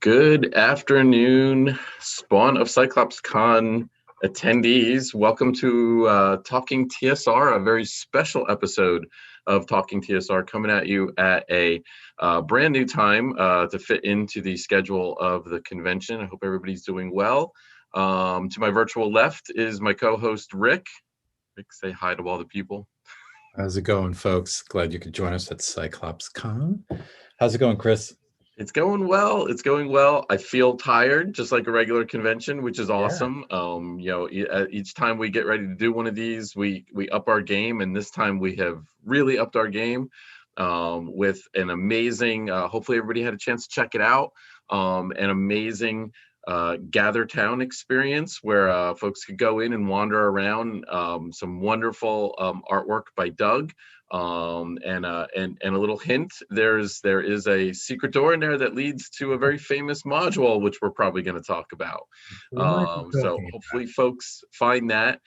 Good afternoon, Spawn of Cyclops Con attendees. Welcome to Talking TSR, a very special episode of Talking TSR coming at you at a brand new time to fit into the schedule of the convention. I hope everybody's doing well. To my virtual left is my co-host, Rick. Rick, say hi to all the people. How's it going, folks? Glad you could join us at Cyclops Con. How's it going, Chris? It's going well. It's going well. I feel tired, just like a regular convention, which is awesome. Each time we get ready to do one of these, we up our game, and this time we have really upped our game with an amazing. Hopefully, everybody had a chance to check it out. An amazing Gather Town experience where folks could go in and wander around. Some wonderful artwork by Doug. And a little hint, there is a secret door in there that leads to a very famous module, which we're probably going to talk about. So hopefully folks find that.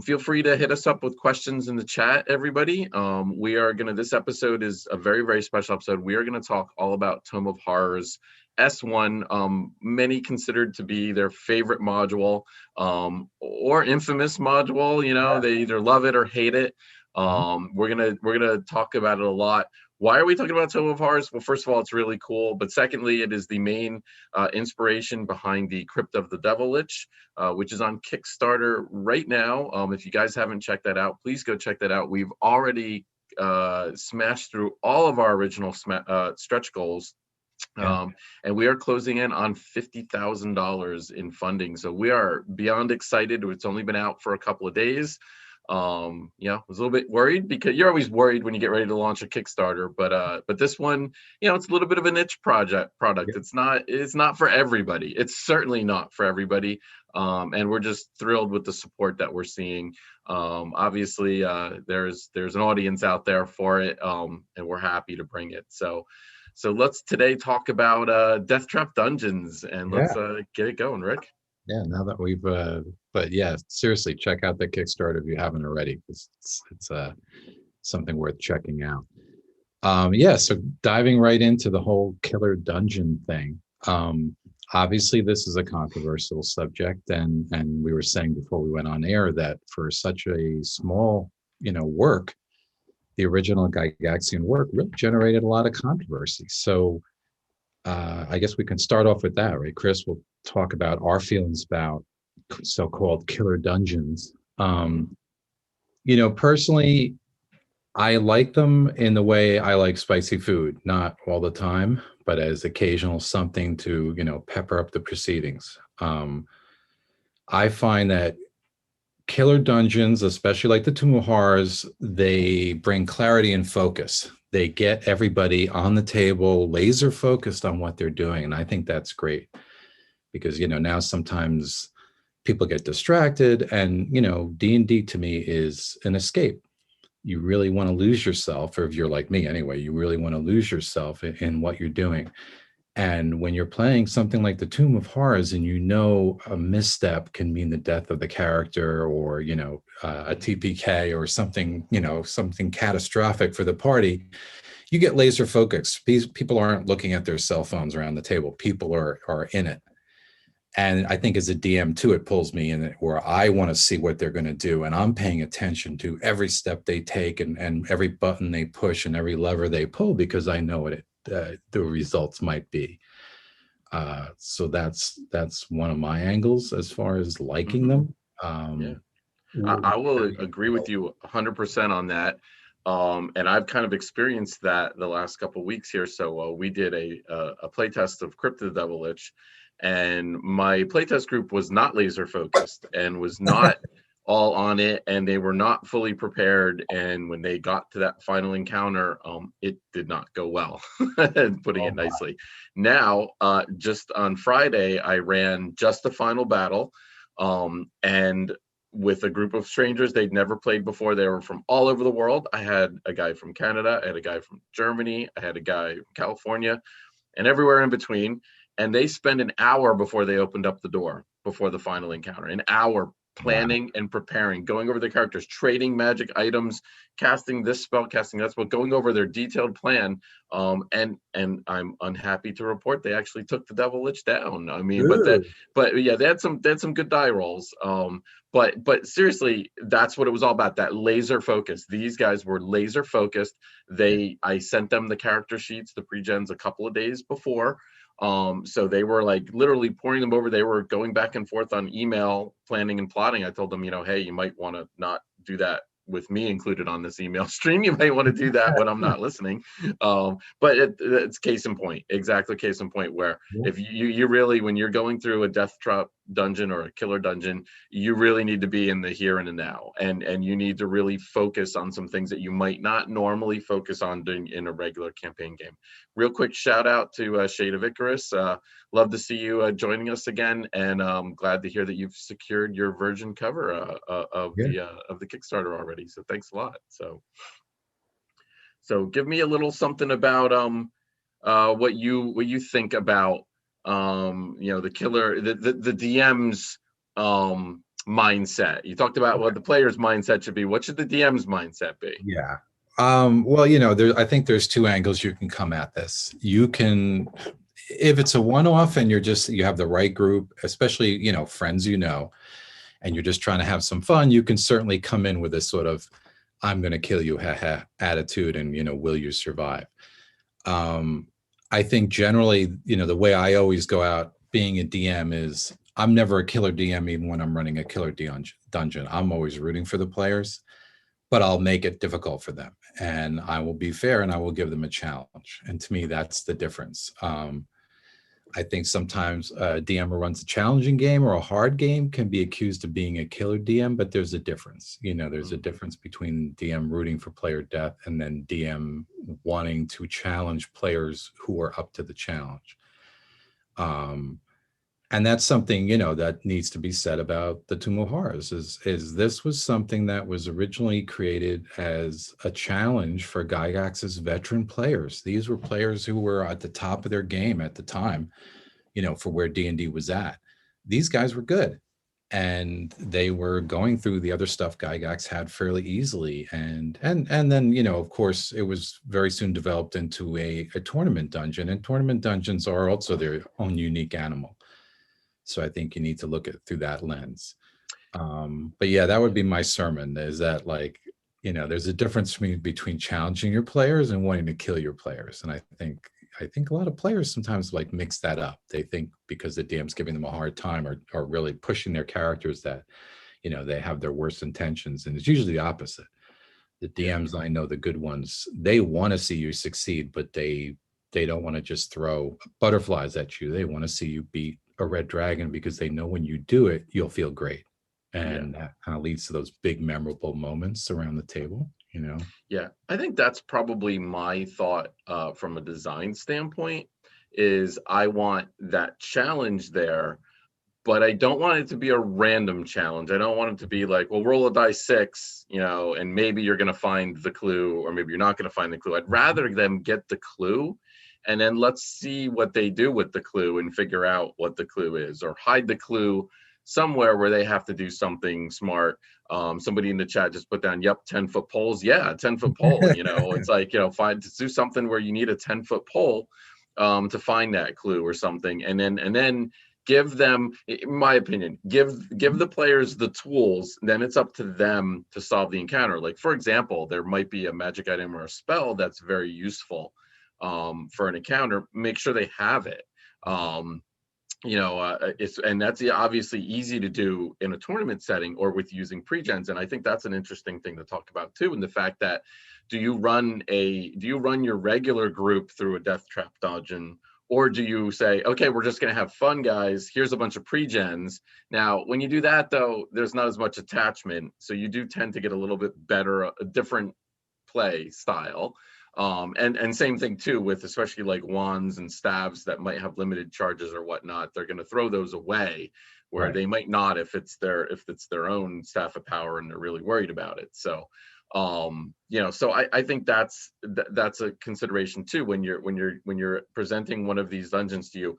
Feel free to hit us up with questions in the chat, everybody. This episode is a very, very special episode. We are going to talk all about Tome of Horrors S1, many considered to be their favorite module, or infamous module. They either love it or hate it. We're gonna talk about it a lot. Why are we talking about Tome of Horrors? Well, first of all, it's really cool, but secondly, it is the main inspiration behind the Crypt of the Devil-Lich, which is on Kickstarter right now. If you guys haven't checked that out, please go check that out. We've already smashed through all of our original stretch goals. And we are closing in on $50,000 in funding. So we are beyond excited. It's only been out for a couple of days. I was a little bit worried because you're always worried when you get ready to launch a Kickstarter, but this one, it's a little bit of a niche product. It's not for everybody. It's certainly not for everybody. And we're just thrilled with the support that we're seeing. Obviously, there's an audience out there for it, and we're happy to bring it. So let's today talk about Death Trap Dungeons, and let's get it going, Rick. Yeah, now that we've, but yeah, seriously, check out the Kickstarter if you haven't already. It's something worth checking out. So diving right into the whole killer dungeon thing. Obviously, this is a controversial subject, and we were saying before we went on air that for such a small, work, the original Gygaxian work really generated a lot of controversy. So I guess we can start off with that, right? Chris will talk about our feelings about so-called killer dungeons. Personally, I like them in the way I like spicy food, not all the time, but as occasional something to, pepper up the proceedings. I find that killer dungeons, especially like the Tome of Horrors, they bring clarity and focus. They get everybody on the table, laser focused on what they're doing. And I think that's great because, now sometimes people get distracted and, D&D to me is an escape. You really want to lose yourself, or if you're like me anyway, you really want to lose yourself in what you're doing. And when you're playing something like the Tome of Horrors and a misstep can mean the death of the character or, a TPK or something, something catastrophic for the party, you get laser focused. People aren't looking at their cell phones around the table. People are in it. And I think as a DM too, it pulls me in it where I want to see what they're going to do. And I'm paying attention to every step they take and every button they push and every lever they pull because I know what the results might be. So that's one of my angles as far as liking them. I will agree with you 100% on that. And I've kind of experienced that the last couple of weeks here. So we did a playtest of Crypt of the Devil-Lich, and my playtest group was not laser focused and was not all on it, and they were not fully prepared. And when they got to that final encounter, it did not go well, putting it nicely. Now, just on Friday, I ran just the final battle, and with a group of strangers they'd never played before. They were from all over the world. I had a guy from Canada, I had a guy from Germany, I had a guy from California, and everywhere in between. And they spent an hour before they opened up the door before the final encounter, an hour planning and preparing, going over the characters, trading magic items, casting this spell, casting that spell, going over their detailed plan. And I'm unhappy to report they actually took the Devil-Lich down. I mean, but yeah, they had some good die rolls. But seriously, that's what it was all about, that laser focus. These guys were laser focused. I sent them the character sheets, the pre-gens, a couple of days before. So they were like literally pouring them over. They were going back and forth on email, planning and plotting. I told them, hey, you might want to not do that with me included on this email stream. You might want to do that when I'm not listening. But it's case in point, exactly case in point, where if you really, when you're going through a death trap dungeon or a killer dungeon, you really need to be in the here and the now, and you need to really focus on some things that you might not normally focus on doing in a regular campaign game. Real quick shout out to Shade of Icarus. Love to see you joining us again, and glad to hear that you've secured your virgin cover of the Kickstarter already. So thanks a lot. So give me a little something about what you think about the killer, the DM's mindset. You talked about what the player's mindset should be. What should the DM's mindset be? Yeah. Well, I think there's two angles you can come at this. You can, if it's a one-off and you have the right group, especially, friends, and you're just trying to have some fun, you can certainly come in with this sort of, I'm going to kill you, attitude, and, will you survive? I think generally, the way I always go out being a DM is I'm never a killer DM, even when I'm running a killer dungeon. I'm always rooting for the players, but I'll make it difficult for them, and I will be fair, and I will give them a challenge. And to me, that's the difference. I think sometimes a DM who runs a challenging game or a hard game can be accused of being a killer DM, but there's a difference. There's a difference between DM rooting for player death and then DM wanting to challenge players who are up to the challenge. And that's something, that needs to be said about the Tome of Horrors is this was something that was originally created as a challenge for Gygax's veteran players. These were players who were at the top of their game at the time, for where D&D was at. These guys were good, and they were going through the other stuff Gygax had fairly easily. And then, of course, it was very soon developed into a tournament dungeon, and tournament dungeons are also their own unique animal. So I think you need to look at it through that lens. But yeah, that would be my sermon, is that there's a difference between challenging your players and wanting to kill your players. And I think a lot of players sometimes mix that up. They think because the DM's giving them a hard time or really pushing their characters that, they have their worst intentions. And it's usually the opposite. The DMs, I know, the good ones, they want to see you succeed, but they don't want to just throw butterflies at you. They want to see you beat a red dragon because they know when you do it, you'll feel great. And that kind of leads to those big memorable moments around the table, Yeah, I think that's probably my thought from a design standpoint, is I want that challenge there, but I don't want it to be a random challenge. I don't want it to be like, well, roll a die 6, and maybe you're going to find the clue, or maybe you're not going to find the clue. I'd rather them get the clue, and then let's see what they do with the clue and figure out what the clue is, or hide the clue somewhere where they have to do something smart. Somebody in the chat just put down, yep, 10-foot poles. Yeah, 10-foot pole. It's like, do something where you need a 10-foot pole to find that clue or something, and then give them, in my opinion, give the players the tools. Then it's up to them to solve the encounter. Like, for example, there might be a magic item or a spell that's very useful for an encounter. Make sure they have it. And that's obviously easy to do in a tournament setting or with using pre-gens. And I think that's an interesting thing to talk about too. And the fact that, do you run your regular group through a death trap dungeon, or do you say, okay, we're just going to have fun, guys, here's a bunch of pre-gens? Now, when you do that, though, there's not as much attachment. So you do tend to get a little bit better, a different play style. And same thing too with especially like wands and staves that might have limited charges or whatnot. They're going to throw those away where Right. they might not if it's their own staff of power and they're really worried about it. So so I think that's a consideration too when you're presenting one of these dungeons to you.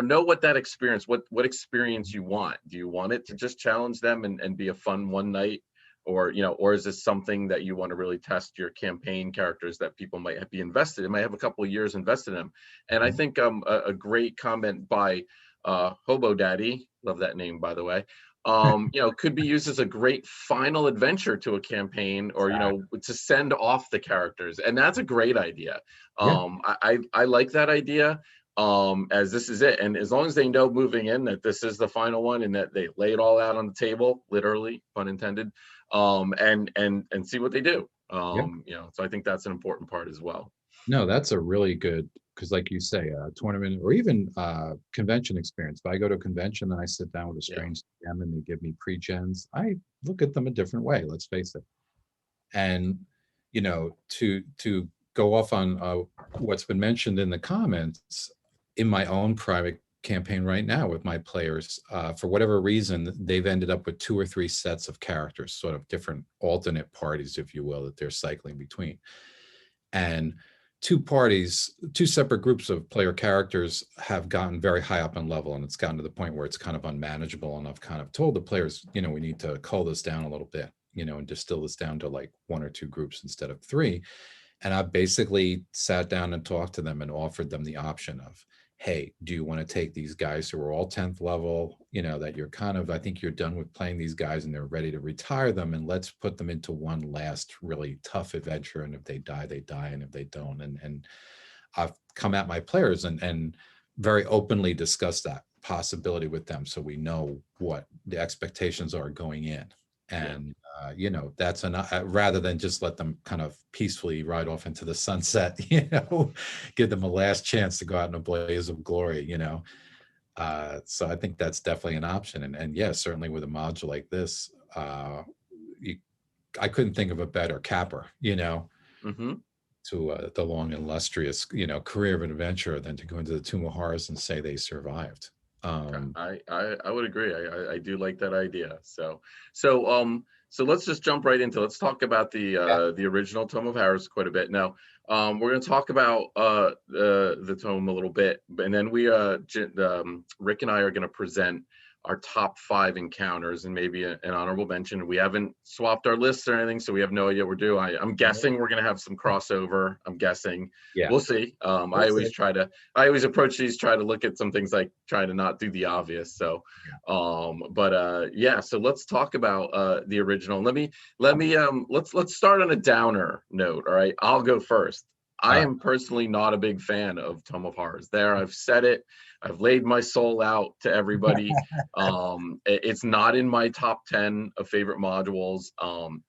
Know what that experience, what experience you want. Do you want it to just challenge them and be a fun one night, or or is this something that you want to really test your campaign characters that people might be invested in, might have a couple of years invested in them? And I think a great comment by Hobo Daddy, love that name by the way, could be used as a great final adventure to a campaign, or to send off the characters, and that's a great idea. Yeah. I like that idea, as this is it, and as long as they know moving in that this is the final one and that they lay it all out on the table, literally, pun intended, and see what they do. Yeah. So I think that's an important part as well. No, that's a really good, because like you say, a tournament or even convention experience. If I go to a convention and I sit down with a strange DM and they give me pre-gens, I look at them a different way, let's face it. And to go off on what's been mentioned in the comments, in my own private campaign right now with my players, for whatever reason, they've ended up with 2 or 3 sets of characters, sort of different alternate parties, if you will, that they're cycling between. And 2 separate groups of player characters have gotten very high up in level, and it's gotten to the point where it's kind of unmanageable. And I've kind of told the players, we need to cull this down a little bit, and distill this down to like 1 or 2 groups instead of 3. And I basically sat down and talked to them and offered them the option of, hey, do you want to take these guys who are all 10th level, that you're kind of, I think you're done with playing these guys and they're ready to retire them, and let's put them into one last really tough adventure. And if they die, they die. And if they don't, and I've come at my players and very openly discussed that possibility with them, so we know what the expectations are going in. And that's enough, rather than just let them kind of peacefully ride off into the sunset, give them a last chance to go out in a blaze of glory, so I think that's definitely an option. And yeah, certainly with a module like this, I couldn't think of a better capper, Mm-hmm. to the long, illustrious, career of an adventurer, than to go into the Tome of Horrors and say they survived. I would agree. I do like that idea. So let's just jump right into. Let's talk about the original Tome of Horrors quite a bit. Now, we're going to talk about the tome a little bit, and then Rick and I are going to present our top 5 encounters and maybe an honorable mention. We haven't swapped our lists or anything, so we have no idea what we're doing. I'm guessing we're going to have some crossover. I'm guessing. Yeah. We'll see. I always approach these, try to look at some things, like try to not do the obvious. So, so let's talk about the original. Let's start on a downer note. All right, I'll go first. I am personally not a big fan of Tome of Horrors. I've said it. I've laid my soul out to everybody. It's not in my top 10 of favorite modules.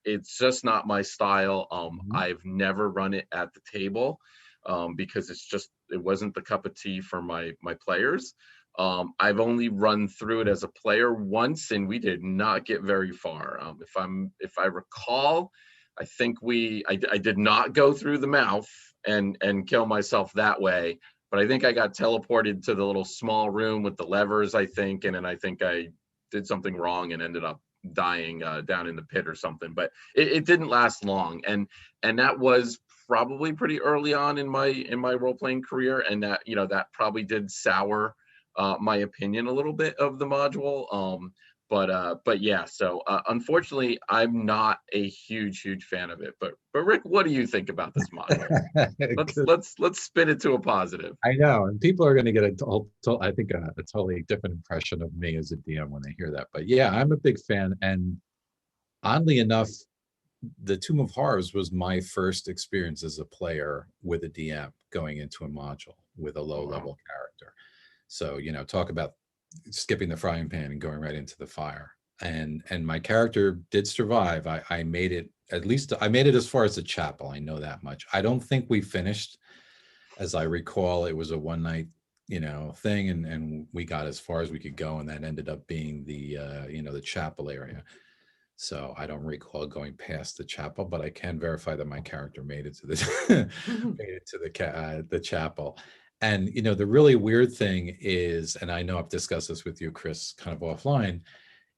It's just not my style. I've never run it at the table because it wasn't the cup of tea for my players. I've only run through it as a player once, and we did not get very far. If I recall, I think I did not go through the mouth and kill myself that way. But I think I got teleported to the little small room with the levers, I think. And then I think I did something wrong and ended up dying down in the pit or something. But it didn't last long. And that was probably pretty early on in my role-playing career. And that probably did sour my opinion a little bit of the module. But yeah, so unfortunately, I'm not a huge fan of it. But Rick, what do you think about this module? let's spin it to a positive. I know, and people are going to get a totally different impression of me as a DM when they hear that. But yeah, I'm a big fan, and oddly enough, the Tome of Horrors was my first experience as a player with a DM going into a module with a low-level character. So talk about skipping the frying pan and going right into the fire. And my character did survive. I made it, at least I made it as far as the chapel. I know that much. I don't think we finished. As I recall, it was a one-night thing, and we got as far as we could go, and that ended up being the the chapel area. So I don't recall going past the chapel, but I can verify that my character made it to the the chapel. And, the really weird thing is, and I know I've discussed this with you, Chris, kind of offline,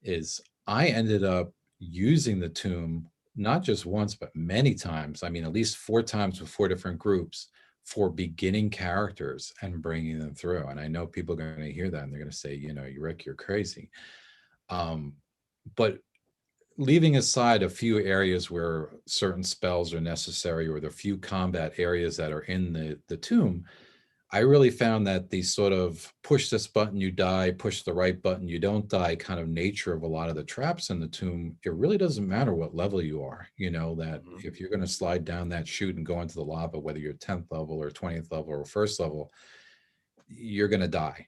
is I ended up using the tomb not just once, but many times. I mean, at least 4 times with 4 different groups for beginning characters and bringing them through. And I know people are going to hear that and they're going to say, Rick, you're crazy. But leaving aside a few areas where certain spells are necessary, or the few combat areas that are in the tomb, I really found that the sort of push this button, you die, push the right button, you don't die kind of nature of a lot of the traps in the tomb, it really doesn't matter what level you are, that if you're going to slide down that chute and go into the lava, whether you're 10th level or 20th level or first level, you're going to die.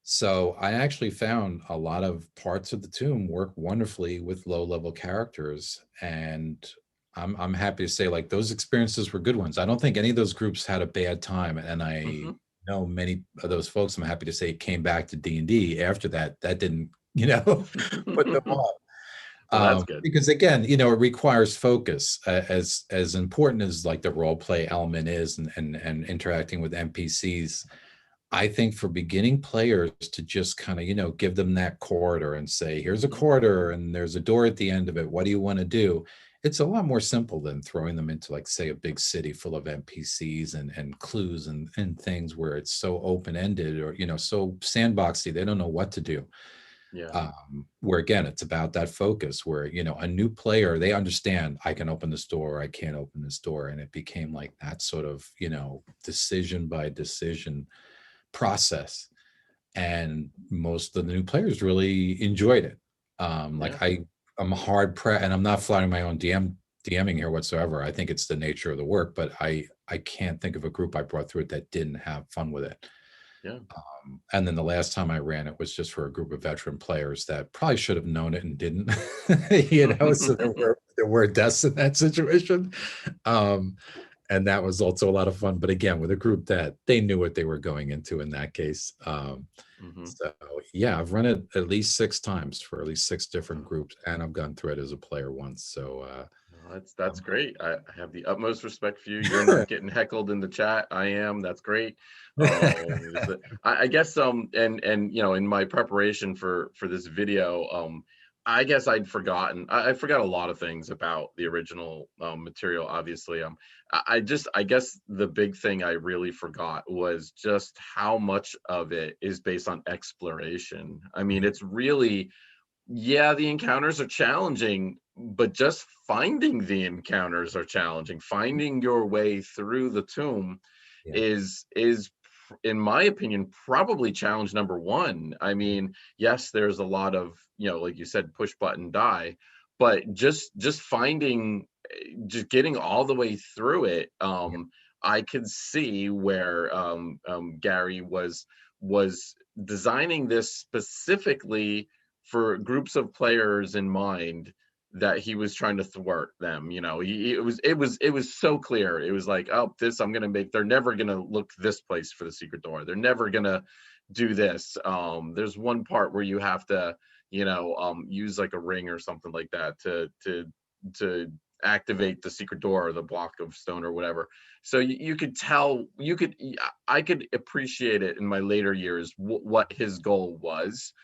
So I actually found a lot of parts of the tomb work wonderfully with low level characters. And I'm happy to say, like, those experiences were good ones. I don't think any of those groups had a bad time. And I know many of those folks, I'm happy to say, came back to D&D after that. That didn't, put them off. Well, that's good. Because again, it requires focus. As important as like the role play element is, and interacting with NPCs, I think for beginning players to just kind of, give them that corridor and say, here's a corridor and there's a door at the end of it. What do you want to do? It's a lot more simple than throwing them into, like, say, a big city full of NPCs and clues and things where it's so open-ended, or, so sandboxy, they don't know what to do. Yeah. Where again, it's about that focus where, a new player, they understand, I can open this door, I can't open this door. And it became like that sort of, decision by decision process, and most of the new players really enjoyed it. I'm a hard press, and I'm not flattering my own DMing here whatsoever. I think it's the nature of the work, but I can't think of a group I brought through it that didn't have fun with it. Yeah. And then the last time I ran it was just for a group of veteran players that probably should have known it and didn't. So there were deaths in that situation. And that was also a lot of fun, but again, with a group that they knew what they were going into in that case. So yeah, I've run it at least 6 times for at least 6 different groups, and I've gone through it as a player once. So that's great. I have the utmost respect for you. You're not getting heckled in the chat. I am. That's great. I guess and in my preparation for this video, I guess I'd forgotten. I forgot a lot of things about the original material. Obviously, I guess the big thing I really forgot was just how much of it is based on exploration. I mean, it's really, yeah, the encounters are challenging, but just finding the encounters are challenging. Finding your way through the tomb is in my opinion probably challenge number 1. I mean, yes, there's a lot of, like you said, push button die, but just finding, just getting all the way through it. I could see where Gary was designing this specifically for groups of players in mind, that he was trying to thwart them. It was so clear. It was like, oh, this I'm gonna make. They're never gonna look this place for the secret door. They're never gonna do this. There's one part where you have to, use like a ring or something like that to activate the secret door or the block of stone or whatever. So you could tell, I could appreciate it in my later years what his goal was.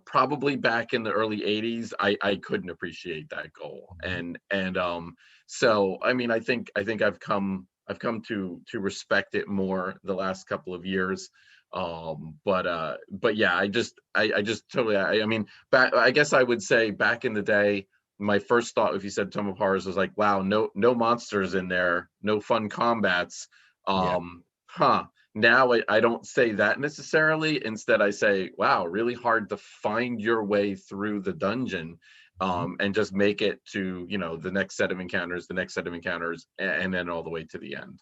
Probably back in the early 80s, I couldn't appreciate that goal. And so I mean, I think I've come to respect it more the last couple of years. But yeah, I just totally, I mean, I guess I would say back in the day, my first thought, if you said Tome of Horrors, was like, wow, no monsters in there, no fun combats. Now I don't say that necessarily. Instead, I say, wow, really hard to find your way through the dungeon, and just make it to, the next set of encounters, and then all the way to the end.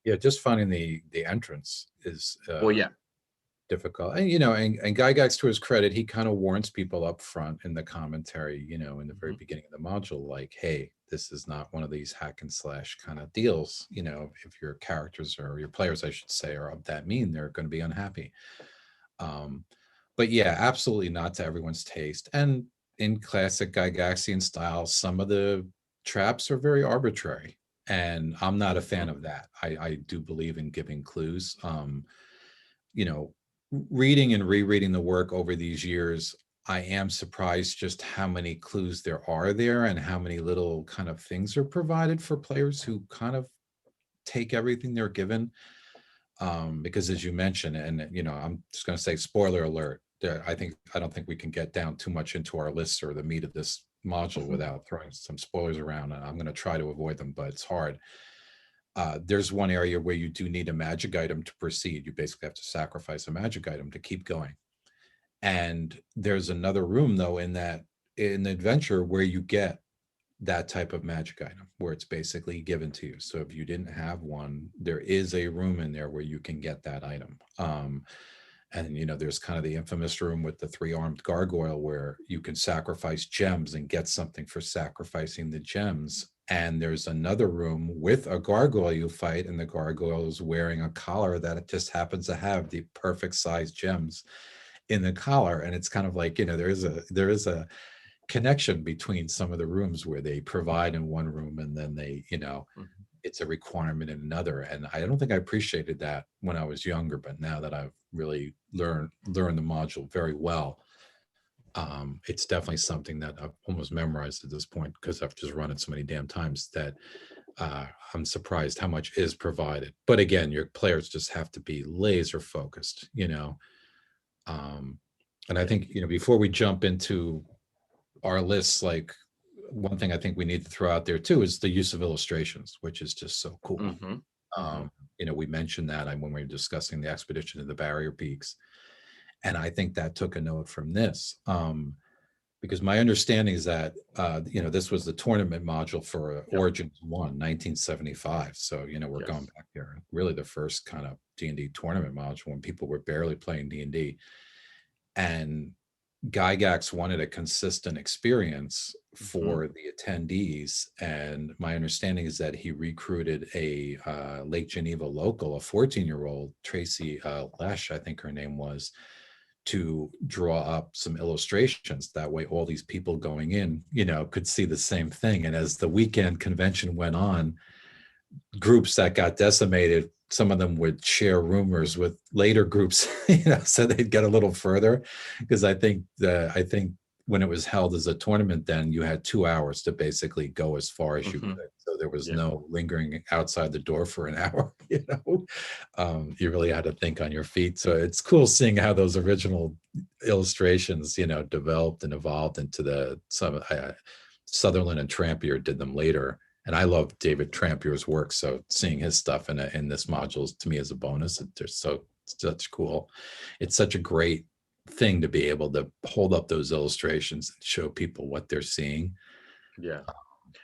Yeah, just finding the entrance is well, yeah, difficult. And and Gygax, to his credit, he kind of warns people up front in the commentary, in the very beginning of the module, like, hey, this is not one of these hack and slash kind of deals. If your characters, or your players, I should say, are of that mean, they're going to be unhappy. But yeah, absolutely not to everyone's taste. And in classic Gygaxian style, some of the traps are very arbitrary. And I'm not a fan of that. I do believe in giving clues. You know, reading and rereading the work over these years, I am surprised just how many clues there are there and how many little kind of things are provided for players who kind of take everything they're given. Because as you mentioned, and you know, I'm just going to say spoiler alert, I don't think we can get down too much into our lists or the meat of this module without throwing some spoilers around. And I'm going to try to avoid them, but it's hard. There's one area where you do need a magic item to proceed. You basically have to sacrifice a magic item to keep going. And there's another room though in the adventure where you get that type of magic item where it's basically given to you. So if you didn't have one, there is a room in there where you can get that item. And you know, there's kind of the infamous room with the 3-armed gargoyle where you can sacrifice gems and get something for sacrificing the gems. And there's another room with a gargoyle you fight, and the gargoyle is wearing a collar that it just happens to have the perfect size gems in the collar. And it's kind of like, you know, there is a connection between some of the rooms where they provide in one room and then they, you know, it's a requirement in another. And I don't think I appreciated that when I was younger, but now that I've really learned the module very well, it's definitely something that I've almost memorized at this point because I've just run it so many damn times that I'm surprised how much is provided. But again, your players just have to be laser focused, you know. And I think, you know, before we jump into our lists, like one thing I think we need to throw out there too is the use of illustrations, which is just so cool. You know, we mentioned that when we were discussing the expedition to the Barrier Peaks, and I think that took a note from this, because my understanding is that you know, this was the tournament module for Origins 1, 1975. So you know, we're going back there, really the first kind of D&D tournament module when people were barely playing D&D, and Gygax wanted a consistent experience for the attendees. And my understanding is that he recruited a Lake Geneva local, a 14-year-old, Tracy Lesh, I think her name was, to draw up some illustrations. That way all these people going in, you know, could see the same thing. And as the weekend convention went on, groups that got decimated, some of them would share rumors with later groups, you know, so they'd get a little further. Because I think when it was held as a tournament, then you had 2 hours to basically go as far as you could. So there was no lingering outside the door for an hour, you know. You really had to think on your feet. So it's cool seeing how those original illustrations, you know, developed and evolved into Sutherland and Trampier did them later. And I love David Trampier's work, so seeing his stuff in this module to me is a bonus. It's such cool. It's such a great thing to be able to hold up those illustrations and show people what they're seeing. Yeah,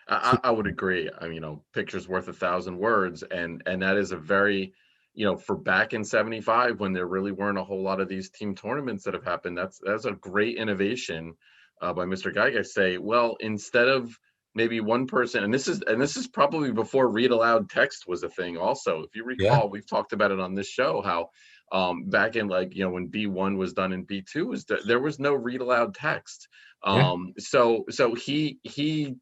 I would agree. I mean, you know, picture's worth 1,000 words, and that is a very, you know, for back in 75 when there really weren't a whole lot of these team tournaments that have happened. That's a great innovation by Mr. Gygax. Say, well, instead of maybe one person, and this is probably before read aloud text was a thing also. If you recall, we've talked about it on this show, how back in, like, you know, when B1 was done and B2 there was no read aloud text. So he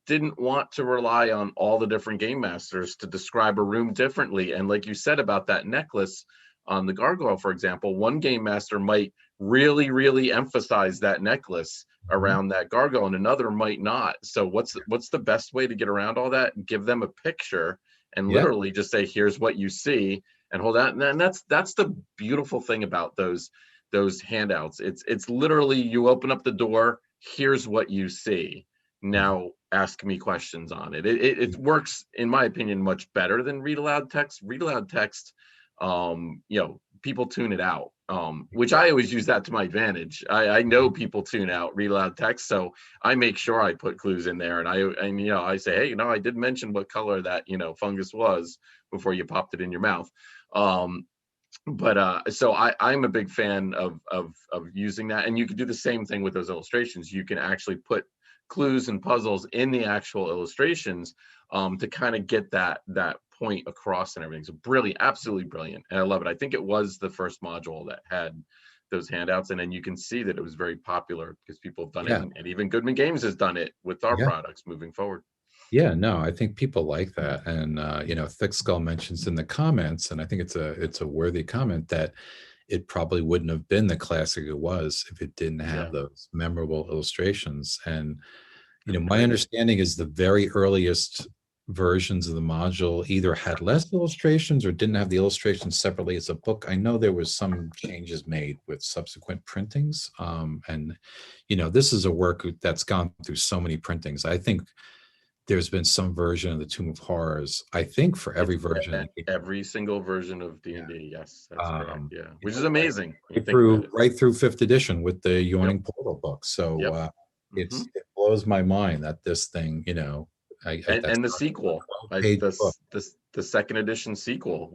didn't want to rely on all the different game masters to describe a room differently. And like you said about that necklace on the gargoyle, for example, one game master might really emphasize that necklace around that gargoyle and another might not. So what's the best way to get around all that? Give them a picture and literally just say, here's what you see, and hold out. And that's the beautiful thing about those handouts. It's literally, you open up the door, here's what you see, now ask me questions on it. It works, in my opinion, much better than read aloud text. Read aloud text, you know, people tune it out, which I always use that to my advantage. I know people tune out read aloud text, so I make sure I put clues in there, and you know, I say, hey, you know, I did mention what color that, you know, fungus was before you popped it in your mouth. But so I'm a big fan of using that, and you can do the same thing with those illustrations. You can actually put clues and puzzles in the actual illustrations to kind of get that point across and everything. So brilliant, absolutely brilliant, and I love it. I think it was the first module that had those handouts, and then you can see that it was very popular because people have done it, and even Goodman Games has done it with our products moving forward. Yeah, no, I think people like that. And Thick Skull mentions in the comments, and I think it's a worthy comment, that it probably wouldn't have been the classic it was if it didn't have Yeah, those memorable illustrations. And I my agree. understanding is the very earliest versions of the module either had less illustrations or didn't have the illustrations separately as a book. I know there was some changes made with subsequent printings. And this is a work that's gone through so many printings. I think there's been some version of the Tomb of Horrors, I think, for every It's version. every single version of Yeah. D&D. Yes, that's correct. Yeah, which is Right, amazing when you think about it. right through fifth edition with the Yep. Yawning Portal book. So Yep. Hmm. it blows my mind that this thing, that's And the a sequel, 12-page book. the second edition sequel,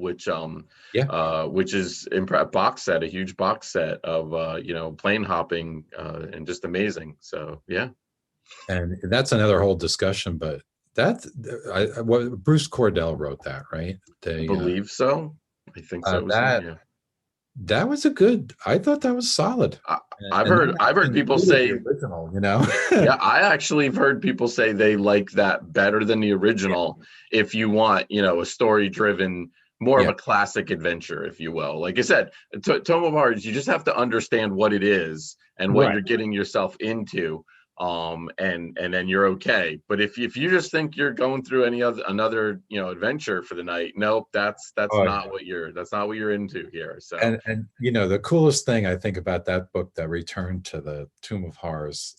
Yeah. which is box set, a huge box set of plane hopping, and just amazing. So yeah. And that's another whole discussion, but what Bruce Cordell wrote that, right? I They believe so. I think so. It was him. that Yeah. that was a good. I thought that was solid, I, and that I've heard actually people included the say, original. yeah, I actually have heard people say they like that better than the Yeah, original. If you want, a story driven, more of yeah. a classic adventure, if you will. Like I said, Tome of Horrors, you just have to understand what it is and what Right. you're getting yourself into. And then you're okay. But if you just think you're going through another adventure for the night, nope, that's Oh, yeah. that's not what you're into here. So And the coolest thing I think about that book that returned to the Tomb of Horrors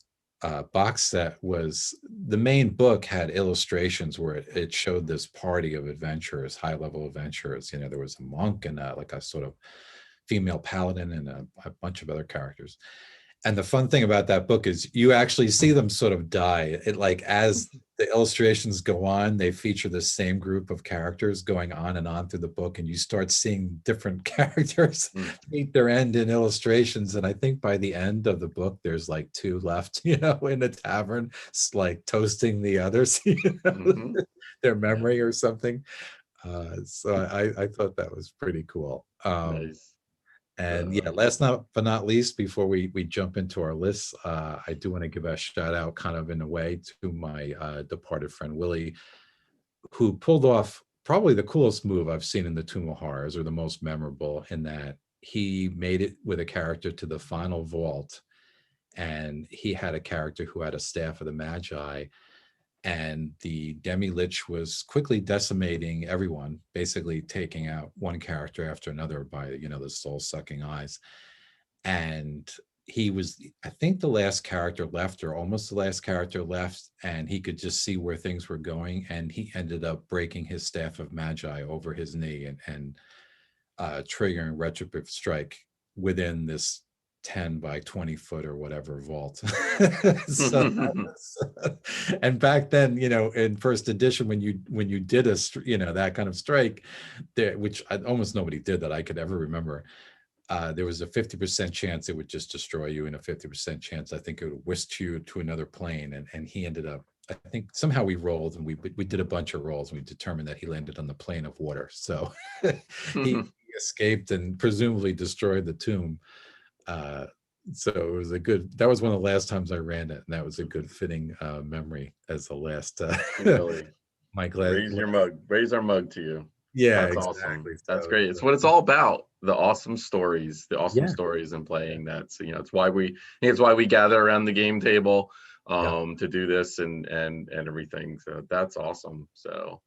box set was the main book had illustrations where it showed this party of adventurers, high level adventurers. There was a monk and like a sort of female paladin and a bunch of other characters. And the fun thing about that book is you actually see them sort of die. It, like, as the illustrations go on, they feature the same group of characters going on and on through the book, and you start seeing different characters meet their end in illustrations. And I think by the end of the book, there's like two left, in a tavern, like toasting the others, mhm. their Yeah, memory or something. So I thought that was pretty cool. nice. And yeah, Uh, last but not least, before we jump into our lists, I do want to give a shout out, kind of in a way, to my departed friend Willie, who pulled off probably the coolest move I've seen in the Tomb of Horrors, or the most memorable, in that he made it with a character to the final vault, and he had a character who had a staff of the Magi, and the Demi-Lich was quickly decimating everyone, basically taking out one character after another by the soul-sucking eyes. And he was, I think, the last character left, or almost the last character left, and he could just see where things were going, and he ended up breaking his staff of Magi over his knee and triggering retributive strike within this 10 by 20 foot or whatever vault. So and back then, in first edition, when you did that kind of strike there, which almost nobody did that I could ever remember, there was a 50% chance it would just destroy you, and a 50% chance I think it would whisk you to another plane. And he ended up, I think somehow we rolled, and we did a bunch of rolls, and we determined that he landed on the plane of water. So he escaped and presumably destroyed the tomb. So it was that was one of the last times I ran it, and that was a good fitting memory as the last Really, my glad. raise our mug to you. Yeah, That's awesome. exactly. That's So great. It's what it's all about. The awesome stories, yeah, and playing that. So, it's why it's why we gather around the game table, yeah. to do this and everything. So that's awesome. So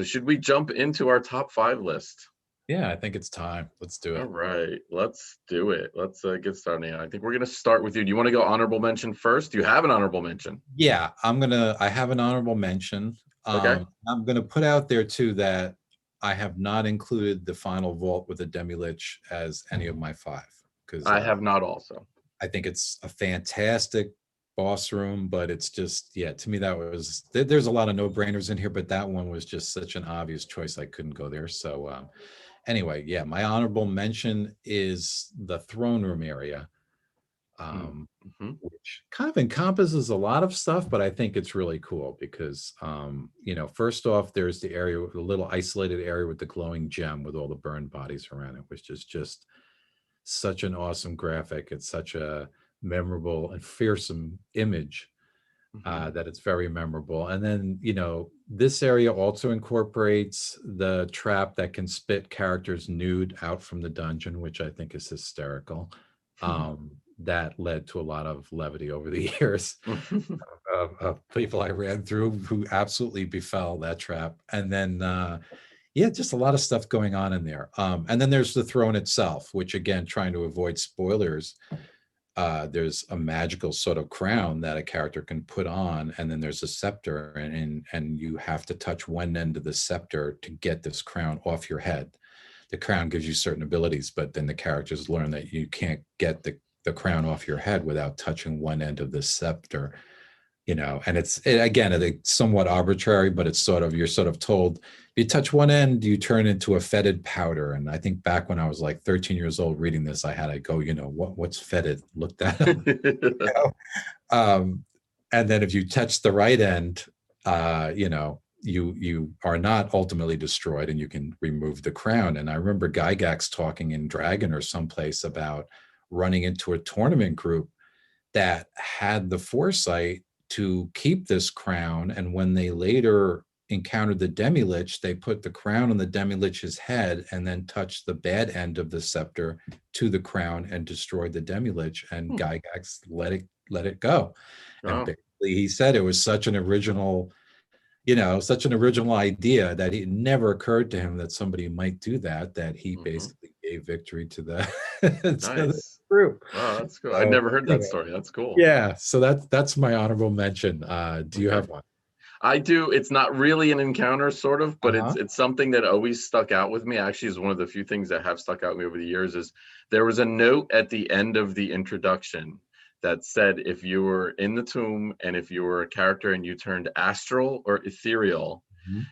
should we jump into our top 5 list? Yeah, I think it's time. Let's do All it. right, let's do it. Let's get started. I think we're going to start with you. Do you want to go honorable mention first? Do you have an honorable mention? Yeah, I have an honorable mention. Okay. I'm gonna put out there too that I have not included the final vault with the Demi-Lich as any of my 5, because I have not also. I think it's a fantastic boss room, but it's just, yeah, to me that was, there's a lot of no-brainers in here, but that one was just such an obvious choice I couldn't go there. So anyway, yeah, my honorable mention is the throne room area, Mm-hmm. which kind of encompasses a lot of stuff, but I think it's really cool because, first off, there's the area, a little isolated area with the glowing gem with all the burned bodies around it, which is just such an awesome graphic. It's such a memorable and fearsome image. that it's very memorable. And then, you know, this area also incorporates the trap that can spit characters nude out from the dungeon, which I think is hysterical. That led to a lot of levity over the years of people I ran through who absolutely befell that trap. And then, yeah, just a lot of stuff going on in there. And then there's the throne itself, which again, trying to avoid spoilers, there's a magical sort of crown that a character can put on, and then there's a scepter, and you have to touch one end of the scepter to get this crown off your head. The crown gives you certain abilities, but then the characters learn that you can't get the crown off your head without touching one end of the scepter. You know, and again, it's somewhat arbitrary, but it's sort of, you're sort of told, if you touch one end, you turn into a fetid powder. And I think back when I was like 13 years old reading this, I had to go, you know, what's fetid? Look that up. You know? And then if you touch the right end, you know, you are not ultimately destroyed, and you can remove the crown. And I remember Gygax talking in Dragon or someplace about running into a tournament group that had the foresight to keep this crown, and when they later encountered the Devil-Lich, they put the crown on the Devil-Lich's head and then touched the bad end of the scepter to the crown and destroyed the Devil-Lich, and Gygax let it go. And basically he said it was such an original, you know, such an original idea that it never occurred to him that somebody might do that, that he basically gave victory to the, to the group. Wow, that's cool. I never heard that story. That's cool. Yeah, so that's my honorable mention. Do you have one? I do. It's not really an encounter, sort of, but it's something that always stuck out with me. Actually, is one of the few things that have stuck out with me over the years. Is there was a note at the end of the introduction that said, if you were in the tomb and if you were a character and you turned astral or ethereal,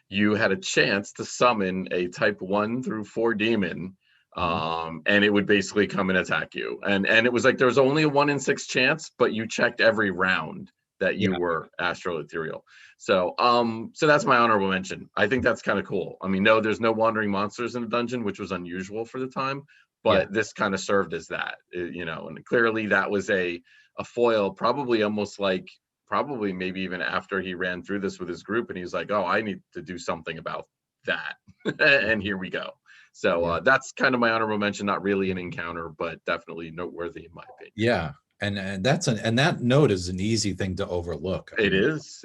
you had a chance to summon a type 1 through 4 demon. And it would basically come and attack you. And it was like, there was only a 1 in 6 chance, but you checked every round that you were astral ethereal. So so that's my honorable mention. I think that's kind of cool. I mean, no, there's no wandering monsters in the dungeon, which was unusual for the time, but this kind of served as that, you know, and clearly that was a foil, probably almost like, probably maybe even after he ran through this with his group and he's like, oh, I need to do something about that. And here we go. So that's kind of my honorable mention. Not really an encounter, but definitely noteworthy in my opinion. Yeah, and that note is an easy thing to overlook. It is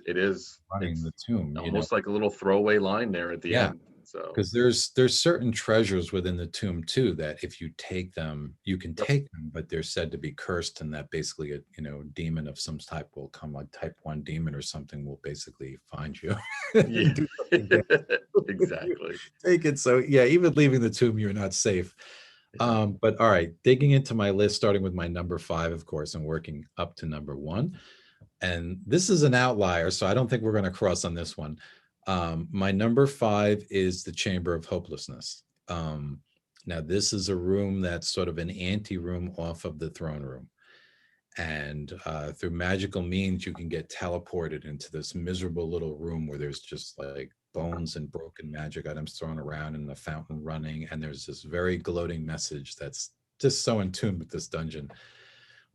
running the tomb, almost like a little throwaway line there at the end. So because there's certain treasures within the tomb too that if you take them, you can take them, but they're said to be cursed, and that basically a demon of some type will come, like type 1 demon or something, will basically find you. Exactly. Take it. So yeah, even leaving the tomb, you're not safe. But all right, digging into my list, starting with my number 5, of course, and working up to number 1. And this is an outlier, so I don't think we're going to cross on this one. My number 5 is the Chamber of Hopelessness. Now, this is a room that's sort of an ante-room off of the throne room. And through magical means, you can get teleported into this miserable little room where there's just like bones and broken magic items thrown around and the fountain running. And there's this very gloating message that's just so in tune with this dungeon,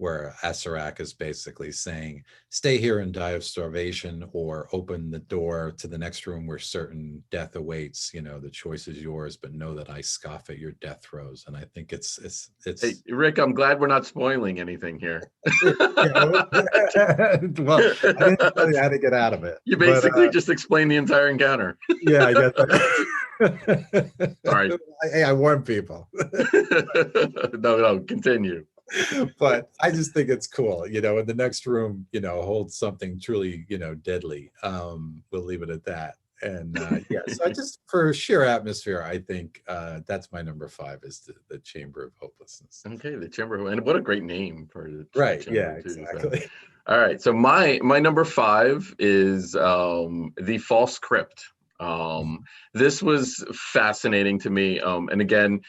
where Asarak is basically saying, stay here and die of starvation, or open the door to the next room where certain death awaits. You know, the choice is yours, but know that I scoff at your death throes. And I think it's Hey, Rick, I'm glad we're not spoiling anything here. Well, I didn't tell you how to get out of it. You basically just explained the entire encounter. Yeah, I get that. Sorry. Hey, I warn people. No, continue. But I just think it's cool, in the next room, holds something truly, deadly. We'll leave it at that. And so I just, for sheer atmosphere, I think that's my number 5 is the Chamber of Hopelessness. Okay, the Chamber, and what a great name for the right. Chamber, Yeah, too, exactly. So. All right, so my number 5 is the False Crypt. This was fascinating to me, and again,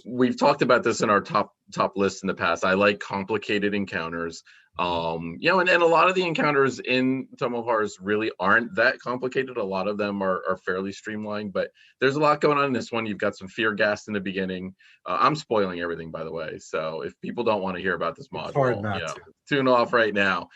we've talked about this in our top list in the past. I like complicated encounters, and a lot of the encounters in Tome of Horrors really aren't that complicated. A lot of them are fairly streamlined, but there's a lot going on in this one. You've got some fear gas in the beginning. I'm spoiling everything, by the way, so if people don't want to hear about this mod, hard not to. tune off right now.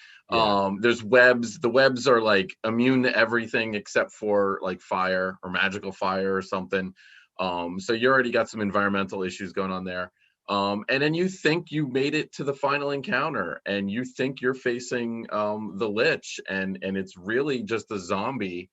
There's webs. The webs are like immune to everything except for like fire or magical fire or something. So you already got some environmental issues going on there. And then you think you made it to the final encounter, and you think you're facing the Lich, and it's really just a zombie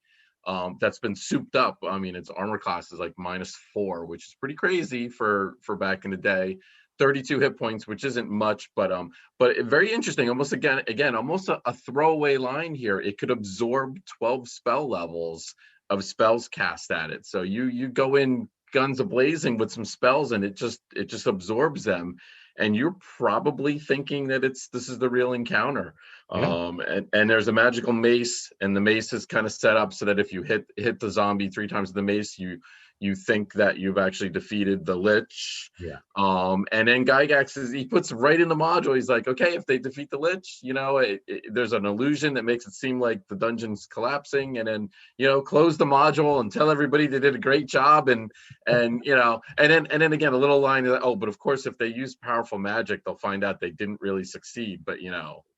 that's been souped up. I mean, its armor class is like -4, which is pretty crazy for back in the day. 32 hit points, which isn't much, but very interesting. Almost again, almost a throwaway line here. It could absorb 12 spell levels of spells cast at it. So you go in guns a-blazing with some spells, and it just absorbs them, and you're probably thinking that this is the real encounter. And there's a magical mace, and the mace is kind of set up so that if you hit the zombie 3 times with the mace, you think that you've actually defeated the Lich. And then Gygax he puts right in the module. He's like, okay, if they defeat the Lich, there's an illusion that makes it seem like the dungeon's collapsing, and then close the module and tell everybody they did a great job, and then again a little line that, oh, but of course if they use powerful magic, they'll find out they didn't really succeed. But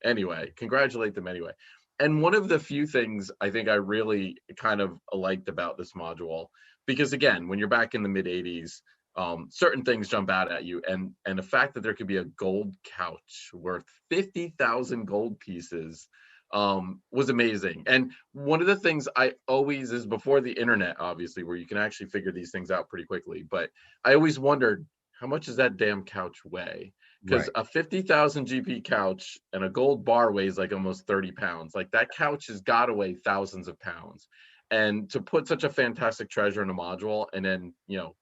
anyway, congratulate them anyway. And one of the few things I think I really kind of liked about this module, because again, when you're back in the mid 80s, certain things jump out at you, and the fact that there could be a gold couch worth 50,000 gold pieces was amazing. And one of the things I always is before the internet, obviously, where you can actually figure these things out pretty quickly, but I always wondered, how much does that damn couch weigh? Because a 50,000 GP couch and a gold bar weighs like almost 30 pounds. Like that couch has got to weigh thousands of pounds. And to put such a fantastic treasure in a module, and then,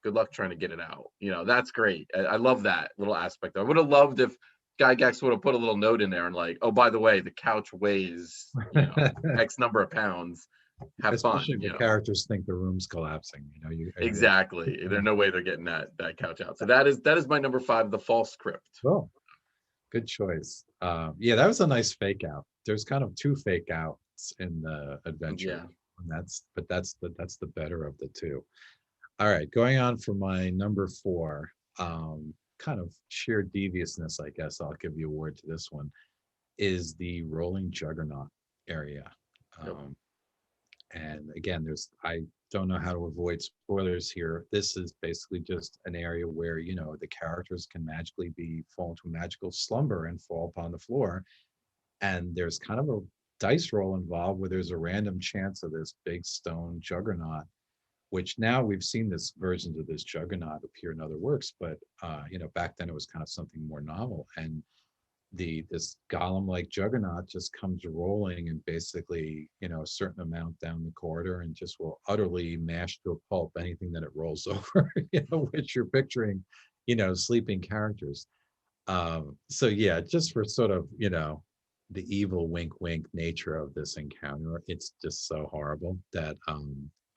good luck trying to get it out. That's great. I love that little aspect. I would have loved if Gygax would have put a little note in there and like, oh, by the way, the couch weighs, X number of pounds. Have Especially fun. If the characters think the room's collapsing. Exactly. There's no way they're getting that couch out. So that is my number 5, the False Crypt. Oh, good choice. That was a nice fake out. There's kind of 2 fake outs in the adventure. And that's the better of the 2. All right, going on for my number 4, kind of sheer deviousness, I guess I'll give the award to this one, is the Rolling Juggernaut area. And again, I don't know how to avoid spoilers here. This is basically just an area where, the characters can magically fall into a magical slumber and fall upon the floor. And there's kind of a dice roll involved where there's a random chance of this big stone juggernaut, which now we've seen this versions of this juggernaut appear in other works, but back then it was kind of something more novel. And this golem-like juggernaut just comes rolling and basically, a certain amount down the corridor, and just will utterly mash to a pulp anything that it rolls over, which you're picturing, sleeping characters. Just for sort of, the evil wink nature of this encounter, it's just so horrible that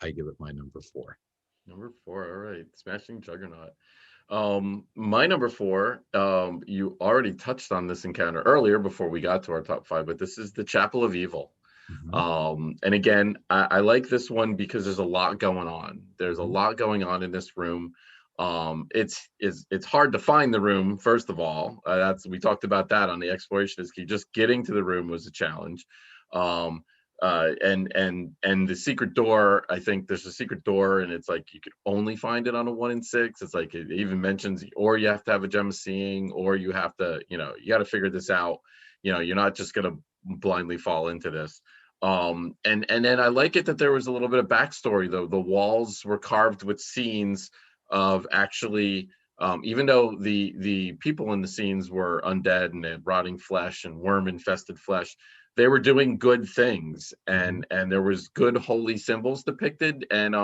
I give it my number 4. Number 4, all right. Smashing Juggernaut. My number 4, you already touched on this encounter earlier before we got to our top 5, but this is the Chapel of Evil. And again, I like this one because there's a lot going on. There's a lot going on in this room. It's hard to find the room, first of all. We talked about that on the exploration is key. Just getting to the room was a challenge. And the secret door, I think there's a secret door, and it's like you could only find it on a 1 in 6. It's like it even mentions, or you have to have a gem of seeing, or you have to, you got to figure this out. You're not just gonna blindly fall into this. And then I like it that there was a little bit of backstory, though. The walls were carved with scenes of actually, even though the people in the scenes were undead and had rotting flesh and worm infested flesh, they were doing good things, and there was good holy symbols depicted, and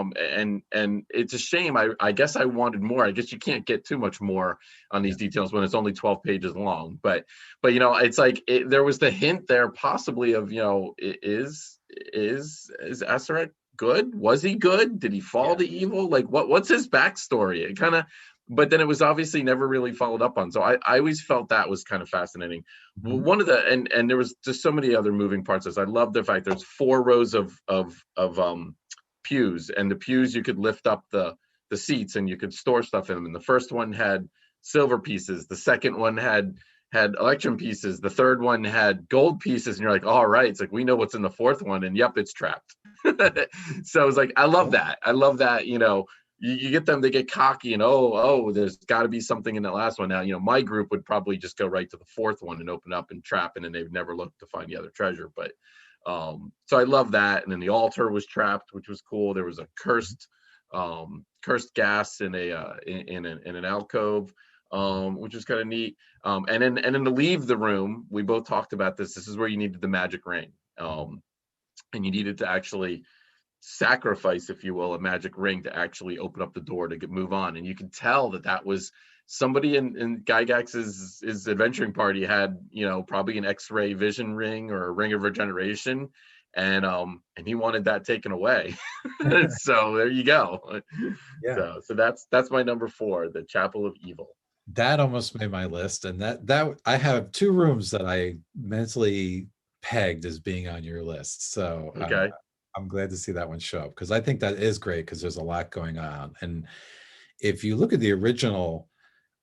it's a shame. I guess I wanted more. I guess you can't get too much more on these details when it's only 12 pages long, but it's like there was the hint there possibly of, is Asaret good? Was he good? Did he fall to evil? Like what's his backstory? It kind of, but then it was obviously never really followed up on. So I always felt that was kind of fascinating. One of the, and there was just so many other moving parts. As I love the fact there's 4 rows of pews, and the pews you could lift up the seats and you could store stuff in them. And the first one had silver pieces. The second one had, had electrum pieces. The third one had gold pieces, and you're like, all right, it's like we know what's in the fourth one, and yep, it's trapped. So I was like, I love that. I love that. You get them, they get cocky, and there's got to be something in that last one. Now, my group would probably just go right to the fourth one and open up and trap, and then they've never looked to find the other treasure. But so I love that. And then the altar was trapped, which was cool. There was a cursed gas in an alcove, which was kind of neat. And then to leave the room, we both talked about this. This is where you needed the magic ring, and you needed to actually sacrifice, if you will, a magic ring to actually open up the door to move on. And you can tell that was somebody in Gygax's adventuring party had, probably an X-ray vision ring or a ring of regeneration, and he wanted that taken away. So there you go. Yeah. So that's my number 4, the Chapel of Evil. That almost made my list, and that I have 2 rooms that I mentally pegged as being on your list. So okay. I'm glad to see that one show up, because I think that is great, because there's a lot going on. And if you look at the original,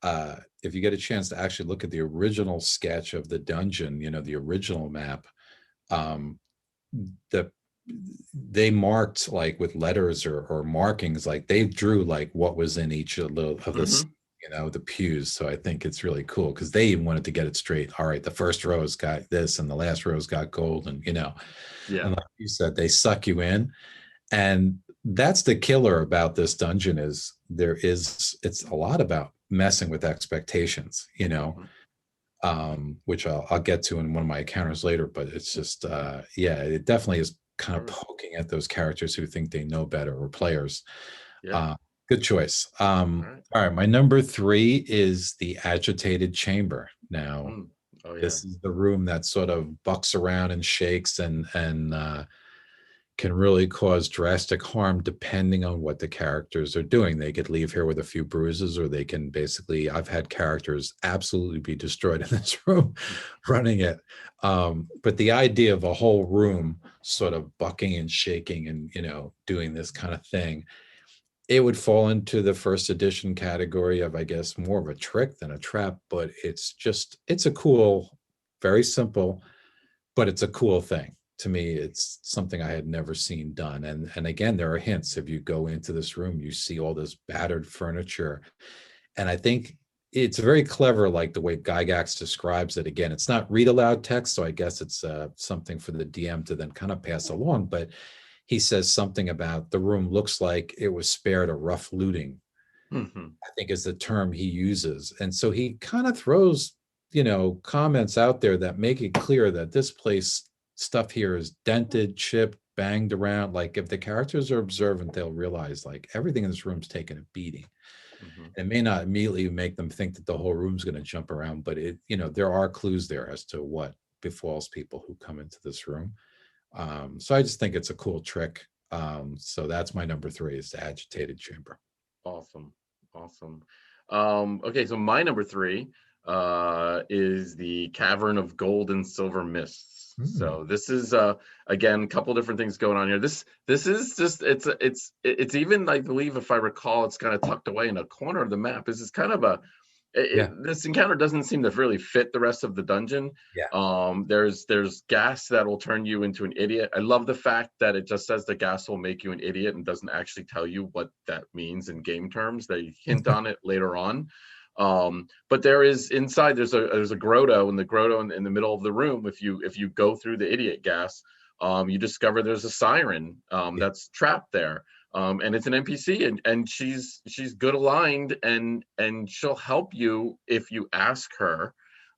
if you get a chance to actually look at the original sketch of the dungeon, the original map, they marked like with letters or markings, like they drew like what was in each of the the pews. So I think it's really cool, because they even wanted to get it straight. All right, the first row's got this and the last row's got gold, and and like you said, they suck you in. And that's the killer about this dungeon, is it's a lot about messing with expectations, which I'll get to in one of my encounters later. But it's just it definitely is kind of poking at those characters who think they know better, or players. Good choice. All right, my number 3 is the Agitated Chamber. Now, this is the room that sort of bucks around and shakes and can really cause drastic harm depending on what the characters are doing. They could leave here with a few bruises, or they can basically, I've had characters absolutely be destroyed in this room running it. But the idea of a whole room sort of bucking and shaking and, doing this kind of thing, it would fall into the first edition category of, I guess, more of a trick than a trap. But it's a cool, very simple, but it's a cool thing. To me, it's something I had never seen done. And again, there are hints. If you go into this room, you see all this battered furniture. And I think it's very clever, like the way Gygax describes it. Again, it's not read aloud text, so I guess it's something for the DM to then kind of pass along. But he says something about the room looks like it was spared a rough looting, I think is the term he uses. And so he kind of throws, comments out there that make it clear that this place, stuff here is dented, chipped, banged around. Like if the characters are observant, they'll realize like everything in this room's taken a beating. It may not immediately make them think that the whole room's going to jump around, but there are clues there as to what befalls people who come into this room. So I just think it's a cool trick. So that's my number 3, is the Agitated Chamber. Awesome. Okay, so my number 3 is the Cavern of Gold and Silver Mists. So this is again, a couple different things going on here. This is just it's even, I believe, if I recall, it's kind of tucked away in a corner of the map. This is kind of this encounter doesn't seem to really fit the rest of the dungeon. There's gas that will turn you into an idiot. I love the fact that it just says the gas will make you an idiot and doesn't actually tell you what that means in game terms. They hint on it later on. But there is inside, there's a grotto, and the grotto in the middle of the room, if you go through the idiot gas, you discover there's a siren that's trapped there. And it's an NPC, and she's good aligned, and she'll help you if you ask her,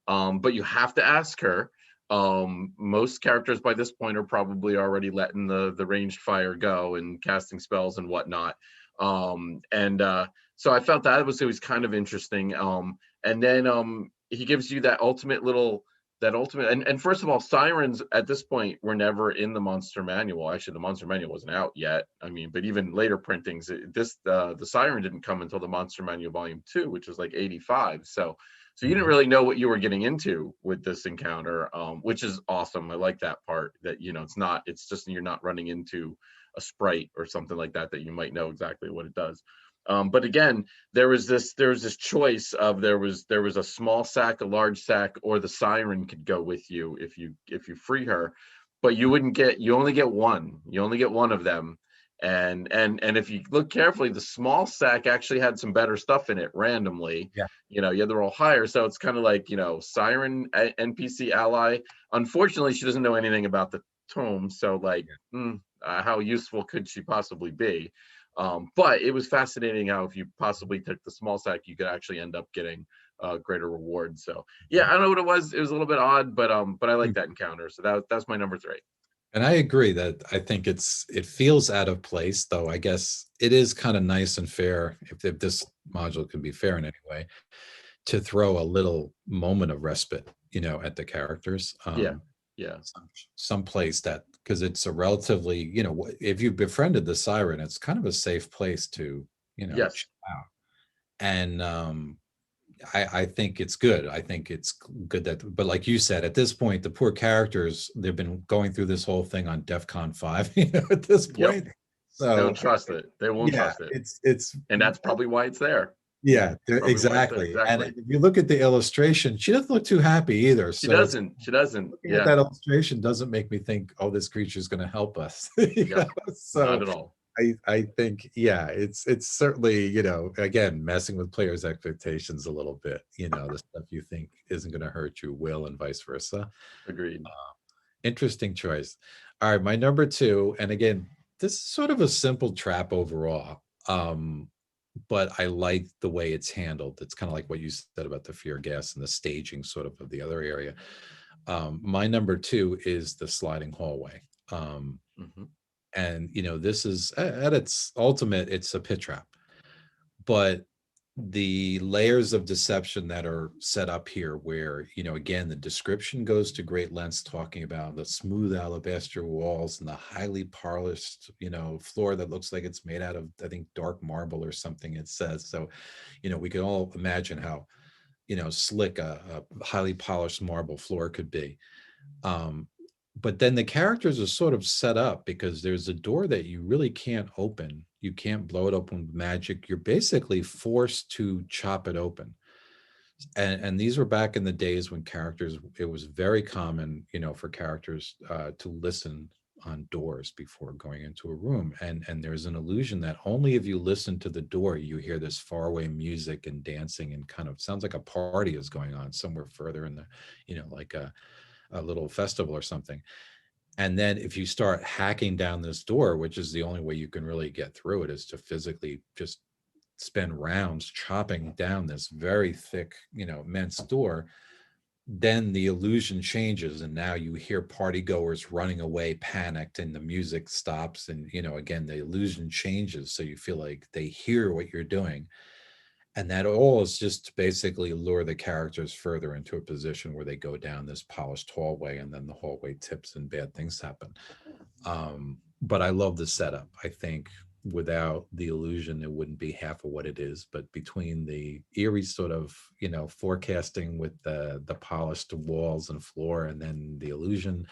but you have to ask her. Most characters by this point are probably already letting the ranged fire go and casting spells and whatnot. So I felt that it was kind of interesting. And then he gives you that ultimate and first of all, sirens at this point were never in the monster manual. Actually, the monster manual wasn't out yet. I mean, but even later printings, the siren didn't come until the monster manual volume 2, which was like 85. So you didn't really know what you were getting into with this encounter, which is awesome. I like that part, that it's just you're not running into a sprite or something like that you might know exactly what it does. But again, there was this choice of there was a small sack, a large sack, or the siren could go with you if you free her, but you only get one. You only get one of them. And if you look carefully, the small sack actually had some better stuff in it randomly. Yeah. You had to roll higher. So it's kind of like, siren NPC ally. Unfortunately, she doesn't know anything about the tome. So like, how useful could she possibly be? But it was fascinating how if you possibly took the small sack, you could actually end up getting greater rewards. So yeah, I don't know what it was. It was a little bit odd, but I like that encounter. So that's my number 3. And I agree that I think it feels out of place, though I guess it is kind of nice and fair, if this module can be fair in any way, to throw a little moment of respite, at the characters. Yeah. Some place that, because it's a relatively, if you befriended the siren, it's kind of a safe place to, Yes. chill out. And I think it's good. I think it's good that, but like you said, at this point, the poor characters, they've been going through this whole thing on DEF CON 5, at this point. Yep. So they don't trust it. They won't trust it. It's and that's probably why it's there. Yeah, exactly. And if you look at the illustration, she doesn't look too happy either. She doesn't. Yeah, that illustration doesn't make me think, oh, this creature is going to help us. So not at all. I think, it's certainly, again, messing with players' expectations a little bit. The stuff you think isn't going to hurt you will, and vice versa. Agreed. Interesting choice. All right, my number 2, and again, this is sort of a simple trap overall. But I like the way it's handled. It's kind of like what you said about the fear gas and the staging sort of the other area. My number 2 is the sliding hallway. And, this is at its ultimate, it's a pit trap. But the layers of deception that are set up here, where, again, the description goes to great lengths talking about the smooth alabaster walls and the highly polished, floor that looks like it's made out of, I think, dark marble or something, it says. So, we can all imagine how, slick a highly polished marble floor could be. But then the characters are sort of set up because there's a door that you really can't open. You can't blow it open with magic. You're basically forced to chop it open. And these were back in the days when it was very common, for characters to listen on doors before going into a room. And there's an illusion that only if you listen to the door, you hear this faraway music and dancing, and kind of sounds like a party is going on somewhere further in the, like a little festival or something. And then if you start hacking down this door, which is the only way you can really get through it, is to physically just spend rounds chopping down this very thick, immense door, then the illusion changes. And now you hear party goers running away, panicked, and the music stops. And, again, the illusion changes. So you feel like they hear what you're doing. And that all is just to basically lure the characters further into a position where they go down this polished hallway, and then the hallway tips and bad things happen. But I love the setup. I think without the illusion, it wouldn't be half of what it is. But between the eerie sort of, forecasting with the polished walls and floor, and then the illusion,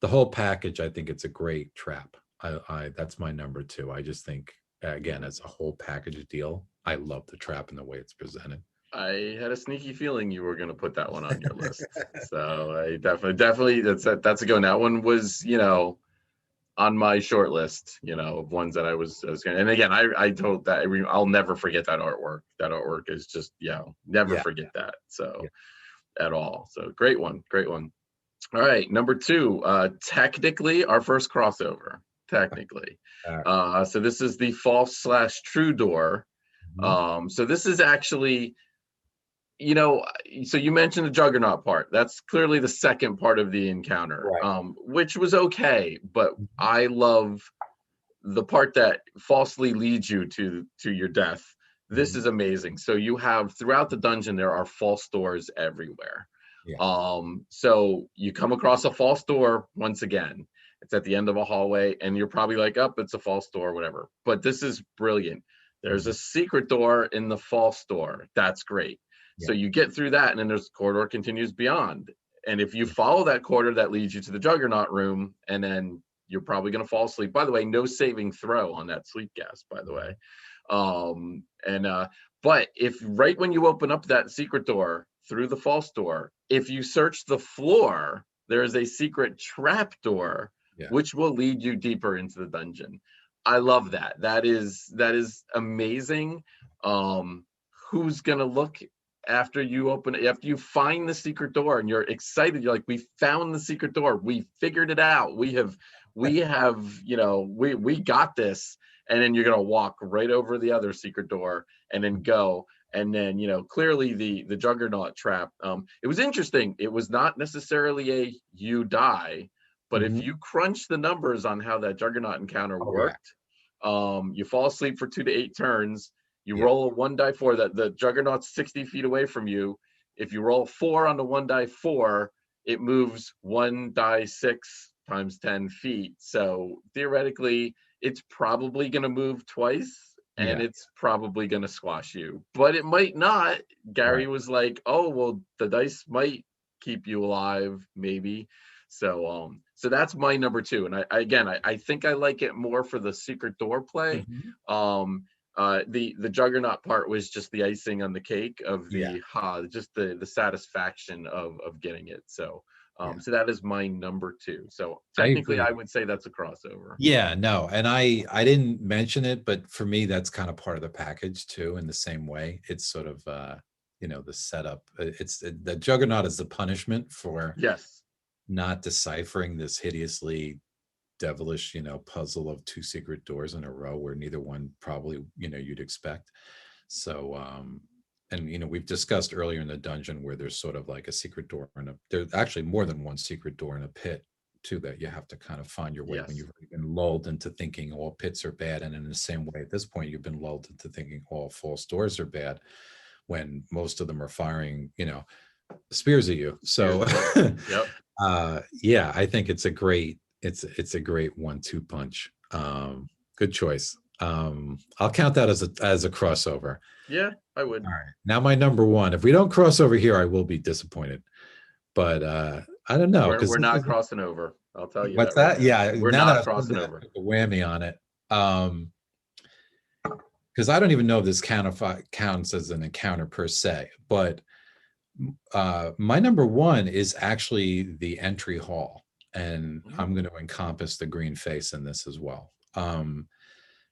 the whole package, I think it's a great trap. That's my number 2. I just think, again, as a whole package deal, I love the trap and the way it's presented. I had a sneaky feeling you were going to put that one on your list. So I definitely, that's a go. That one was, on my short list, of ones that I was going to, and again, I told that I'll never forget that artwork. That artwork is just, never forget that. So at all. So great one. All right. Number 2, technically our first crossover, technically. So this is the false/true door. So this is actually, so you mentioned the Juggernaut part. That's clearly the second part of the encounter, right. Which was okay, but I love the part that falsely leads you to your death. This is amazing. So you have, throughout the dungeon, there are false doors everywhere. So you come across a false door once again. It's at the end of a hallway, and you're probably like, oh, it's a false door, whatever. But this is brilliant. There's a secret door in the false door. That's great. So you get through that, and then there's corridor continues beyond. And if you follow that corridor, that leads you to the Juggernaut room, and then you're probably going to fall asleep. By the way, no saving throw on that sleep gas, by the way. But if right when you open up that secret door through the false door, if you search the floor, there is a secret trap door, which will lead you deeper into the dungeon. I love that. That is amazing. Who's gonna look after you open it, after you find the secret door and you're excited, you're like, we found the secret door, we figured it out, we have you know, we got this, and then you're gonna walk right over the other secret door and then go. And then, you know, clearly the Juggernaut trap, it was interesting. It was not necessarily a you die, but if you crunch the numbers on how that Juggernaut encounter worked, you fall asleep for 2 to 8 turns. You roll a 1 die 4, that the Juggernaut's 60 feet away from you. If you roll 4 on the 1 die 4, it moves 1 die 6 times 10 feet. So theoretically, it's probably going to move twice, and it's probably going to squash you, but it might not. Gary was like, oh, well, the dice might keep you alive, maybe. So so that's my number 2. And I think I like it more for the secret door play. The Juggernaut part was just the icing on the cake of the just the satisfaction of getting it. So so that is my number 2. So technically I would say that's a crossover. Yeah, no, and I didn't mention it, but for me that's kind of part of the package too. In the same way, it's sort of you know, the setup. It's the Juggernaut is the punishment for not deciphering this hideously devilish, you know, puzzle of 2 secret doors in a row where neither one probably, you know, you'd expect. So and you know, we've discussed earlier in the dungeon where there's sort of like a secret door, and there's actually more than one secret door in a pit too, that you have to kind of find your way when you've been lulled into thinking all pits are bad. And in the same way, at this point, you've been lulled into thinking all false doors are bad, when most of them are firing, you know, spears at you. So yeah, I think it's a great, it's a great 1-2 punch. Good choice. I'll count that as a crossover. Yeah, I would. All right, now my number 1. If we don't cross over here, I will be disappointed. But I don't know, because we're not crossing over. I'll tell you. What's that? Right, yeah, we're not crossing over. A whammy on it. Because I don't even know if this counts as an encounter per se, but my number 1 is actually the entry hall, and I'm going to encompass the green face in this as well,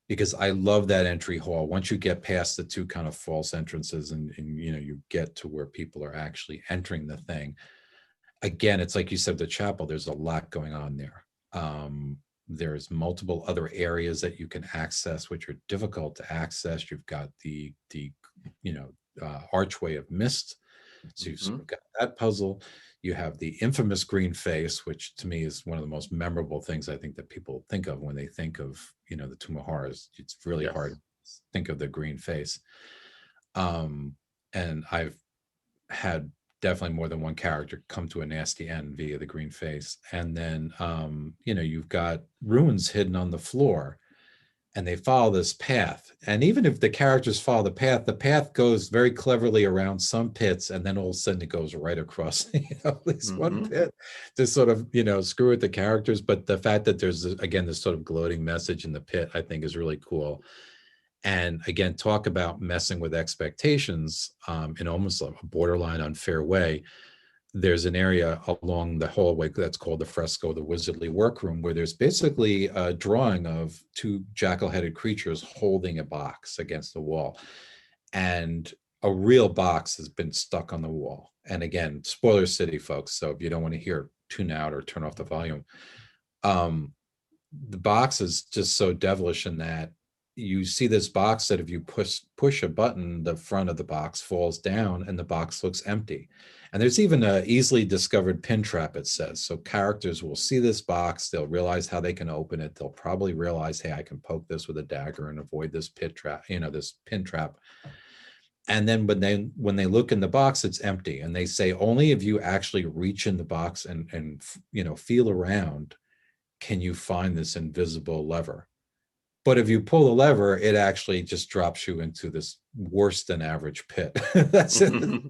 because I love that entry hall. Once you get past the 2 kind of false entrances and you know, you get to where people are actually entering the thing. Again, it's like you said, the chapel, there's a lot going on there. There's multiple other areas that you can access, which are difficult to access. You've got the you know, archway of mist. So you've sort of got that puzzle. You have the infamous green face, which to me is one of the most memorable things I think that people think of when they think of, you know, the Tome of Horrors. It's really hard to think of the green face. And I've had definitely more than one character come to a nasty end via the green face. And then, you know, you've got runes hidden on the floor, and they follow this path. And even if the characters follow the path goes very cleverly around some pits, and then all of a sudden it goes right across, you know, at least one pit to sort of, you know, screw with the characters. But the fact that there's, again, this sort of gloating message in the pit, I think is really cool. And again, talk about messing with expectations in almost a borderline unfair way. There's an area along the hallway that's called the fresco, the wizardly workroom, where there's basically a drawing of 2 jackal-headed creatures holding a box against the wall. And a real box has been stuck on the wall. And again, spoiler city, folks. So if you don't want to hear, tune out or turn off the volume. The box is just so devilish in that you see this box that if you push a button, the front of the box falls down and the box looks empty. And there's even a easily discovered pin trap, it says. So characters will see this box, they'll realize how they can open it. They'll probably realize, hey, I can poke this with a dagger and avoid this pit trap, you know, this pin trap. And then when they look in the box, it's empty. And they say only if you actually reach in the box and you know, feel around, can you find this invisible lever. But if you pull the lever, it actually just drops you into this worse than average pit. That's it.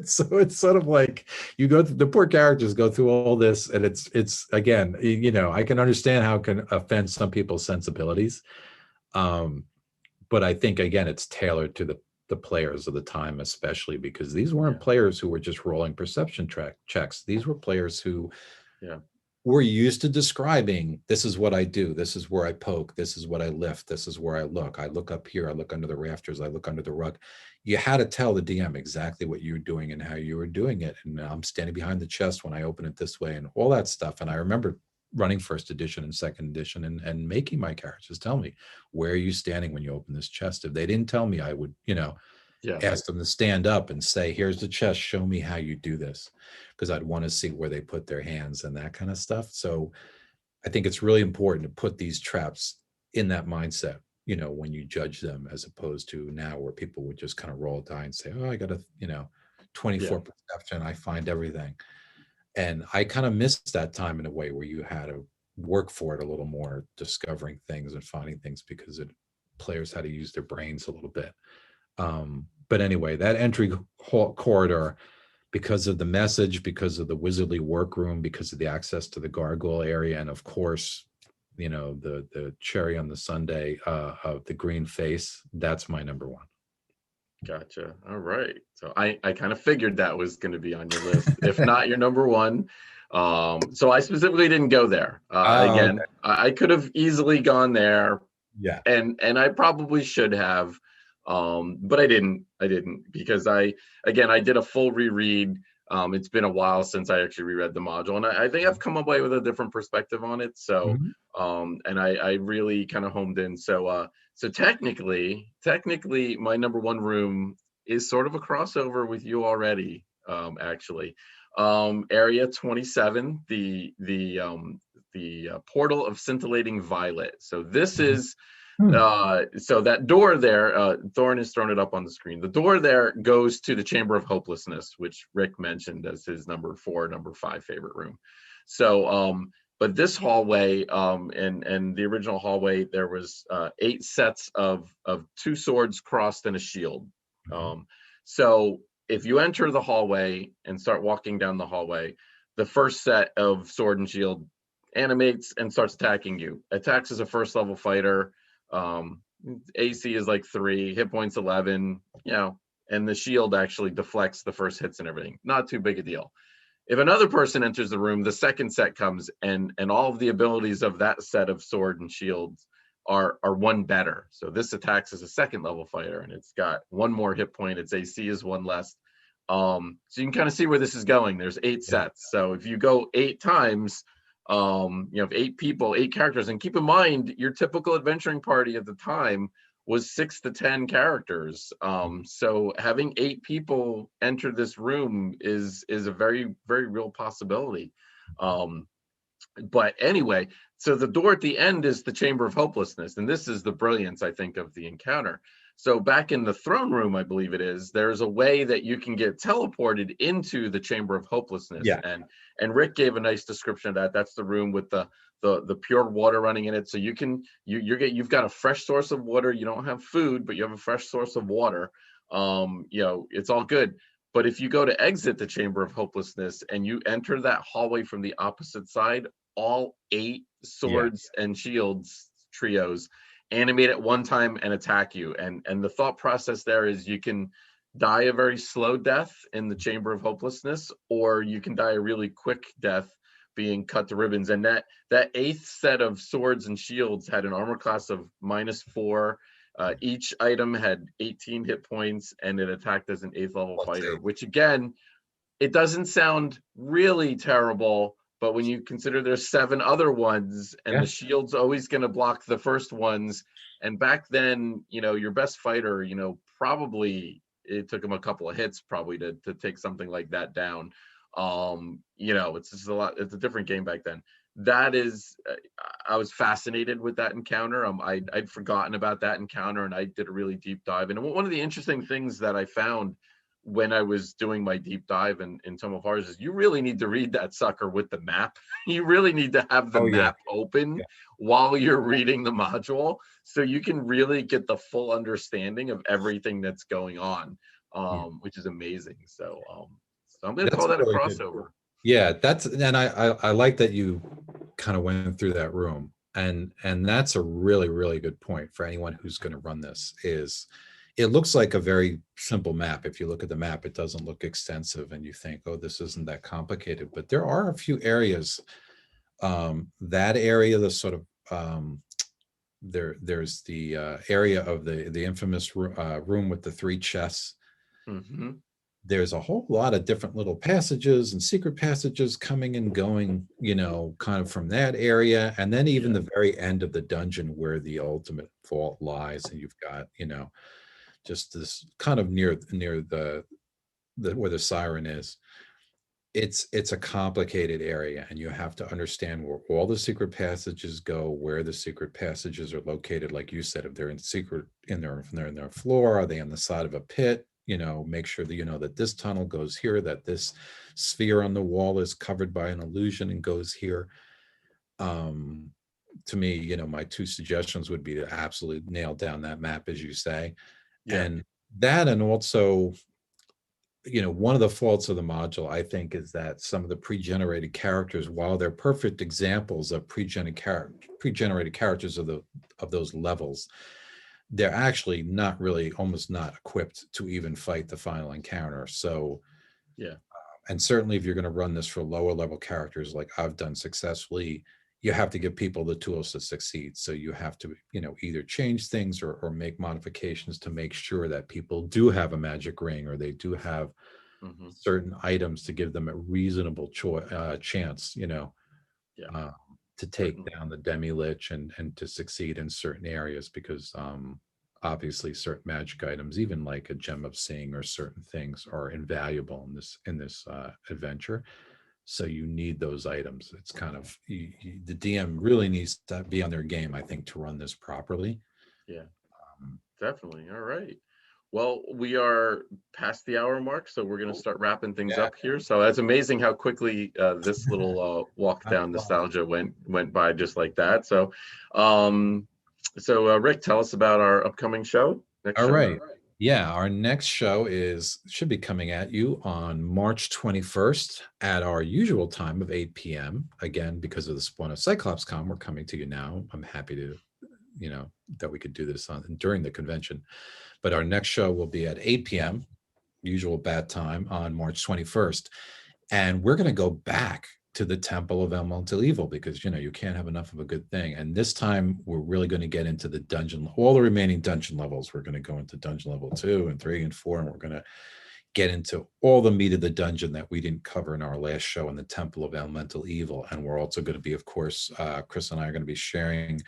So it's sort of like you go through, the poor characters go through all this, and it's again, you know, I can understand how it can offend some people's sensibilities. But but I think again, it's tailored to the players of the time, especially because these weren't Yeah. players who were just rolling perception checks. These were players who Yeah. were used to describing, this is what I do, this is where I poke, this is what I lift, this is where I look up here, I look under the rafters, I look under the rug. You had to tell the DM exactly what you were doing and how you were doing it. And I'm standing behind the chest when I open it this way and all that stuff. And I remember running first edition and second edition and making my characters tell me, where are you standing when you open this chest? If they didn't tell me, I would, Yeah. ask them to stand up and say, here's the chest, show me how you do this, because I'd want to see where they put their hands and that kind of stuff. So I think it's really important to put these traps in that mindset, when you judge them, as opposed to now where people would just kind of roll a die and say, oh, I got a 24 perception, I find everything. And I kind of missed that time in a way where you had to work for it a little more, discovering things and finding things, because players had to use their brains a little bit. But anyway, that entry corridor, because of the message, because of the wizardly workroom, because of the access to the gargoyle area, and of course, the cherry on the sundae of the green face, that's my number one. Gotcha. All right. So I kind of figured that was going to be on your list, if not your number one. So I specifically didn't go there. Again, okay. I could have easily gone there. Yeah. And I probably should have. But I didn't because I did a full reread. It's been a while since I actually reread the module, and I think I've come away with a different perspective on it. So, and I really kind of homed in. So technically, my number one room is sort of a crossover with you already. Actually, Area 27, the Portal of Scintillating Violet. So this is. So that door there, Thorne has thrown it up on the screen. The door there goes to the Chamber of Hopelessness, which Rick mentioned as his number 5 favorite room. So, but this hallway, and the original hallway, there was 8 sets of 2 swords crossed and a shield. So if you enter the hallway and start walking down the hallway, the first set of sword and shield animates and starts attacking you. Attacks as a first level fighter. AC is like 3, hit points 11, and the shield actually deflects the first hits and everything. Not too big a deal. If another person enters the room, the second set comes, and all of the abilities of that set of sword and shields are 1 better. So this attacks as a second level fighter, and it's got 1 more hit point. Its AC is 1 less. So you can kind of see where this is going. There's 8 sets. So if you go 8 times, if 8 people, 8 characters, and keep in mind your typical adventuring party at the time was 6 to 10 characters. So having 8 people enter this room is a very, very real possibility. But anyway, so the door at the end is the Chamber of Hopelessness, and this is the brilliance, I think, of the encounter. So back in the throne room, I believe it is, there's a way that you can get teleported into the Chamber of Hopelessness. Yeah. And Rick gave a nice description of that. That's the room with the pure water running in it. So you've got a fresh source of water. You don't have food, but you have a fresh source of water. It's all good. But if you go to exit the Chamber of Hopelessness and you enter that hallway from the opposite side, all 8 swords and shields trios animate at one time and attack you. And the thought process there is you can die a very slow death in the Chamber of Hopelessness, or you can die a really quick death being cut to ribbons. And that 8th set of swords and shields had an armor class of -4. Each item had 18 hit points, and it attacked as an 8th level fighter, which again, it doesn't sound really terrible, but when you consider there's 7 other ones, and the shield's always going to block the first ones, and back then, your best fighter, probably it took him a couple of hits probably to take something like that down. It's just it's a different game back then. That is, I was fascinated with that encounter. I'd forgotten about that encounter, and I did a really deep dive. And one of the interesting things that I found when I was doing my deep dive in Tome of Horrors is you really need to read that sucker with the map. You really need to have the map open while you're reading the module, so you can really get the full understanding of everything that's going on, which is amazing. So I'm going to call that really a crossover. Yeah, and I like that you kind of went through that room, And that's a really, really good point for anyone who's going to run this. Is it looks like a very simple map. If you look at the map, it doesn't look extensive and you think, oh, this isn't that complicated, but there are a few areas. That area, the sort of there's the area of the infamous room with the 3 chests. Mm-hmm. There's a whole lot of different little passages and secret passages coming and going, you know, kind of from that area. And then even the very end of the dungeon where the ultimate vault lies. And you've got, you know, just this kind of near the where the siren is. It's a complicated area, and you have to understand where all the secret passages go, where the secret passages are located. Like you said, if they're in secret in their floor, are they on the side of a pit? You know, make sure that you know that this tunnel goes here, that this sphere on the wall is covered by an illusion and goes here. To me, you know, my 2 suggestions would be to absolutely nail down that map, as you say. And that, and also, you know, one of the faults of the module, I think, is that some of the pre-generated characters, while they're perfect examples of pre-generated characters of those levels, they're actually not really, almost not equipped to even fight the final encounter. So, and certainly if you're going to run this for lower level characters, like I've done successfully, you have to give people the tools to succeed. So you have to, you know, either change things or make modifications to make sure that people do have a magic ring, or they do have certain items to give them a reasonable chance, you know, to take down the Demi-Lich and to succeed in certain areas, because obviously certain magic items, even like a gem of seeing or certain things, are invaluable in this adventure. So you need those items. It's kind of the DM really needs to be on their game, I think, to run this properly. Definitely. All right. Well, we are past the hour mark, so we're going to start wrapping things up here. So that's amazing how quickly this little walk down nostalgia went by just like that. So, Rick, tell us about our upcoming show. All right. Yeah, our next show should be coming at you on March 21st at our usual time of 8 p.m. Again, because of the Spawn of Cyclops Con, we're coming to you now. I'm happy to, you know, that we could do this during the convention. But our next show will be at 8 p.m., usual bad time, on March 21st. And we're going to go back to the Temple of Elemental Evil, because, you know, you can't have enough of a good thing. And this time we're really going to get into the dungeon, all the remaining dungeon levels. We're going to go into dungeon level 2 and 3 and 4, and we're going to get into all the meat of the dungeon that we didn't cover in our last show in the Temple of Elemental Evil. And we're also going to be, of course, Chris and I are going to be sharing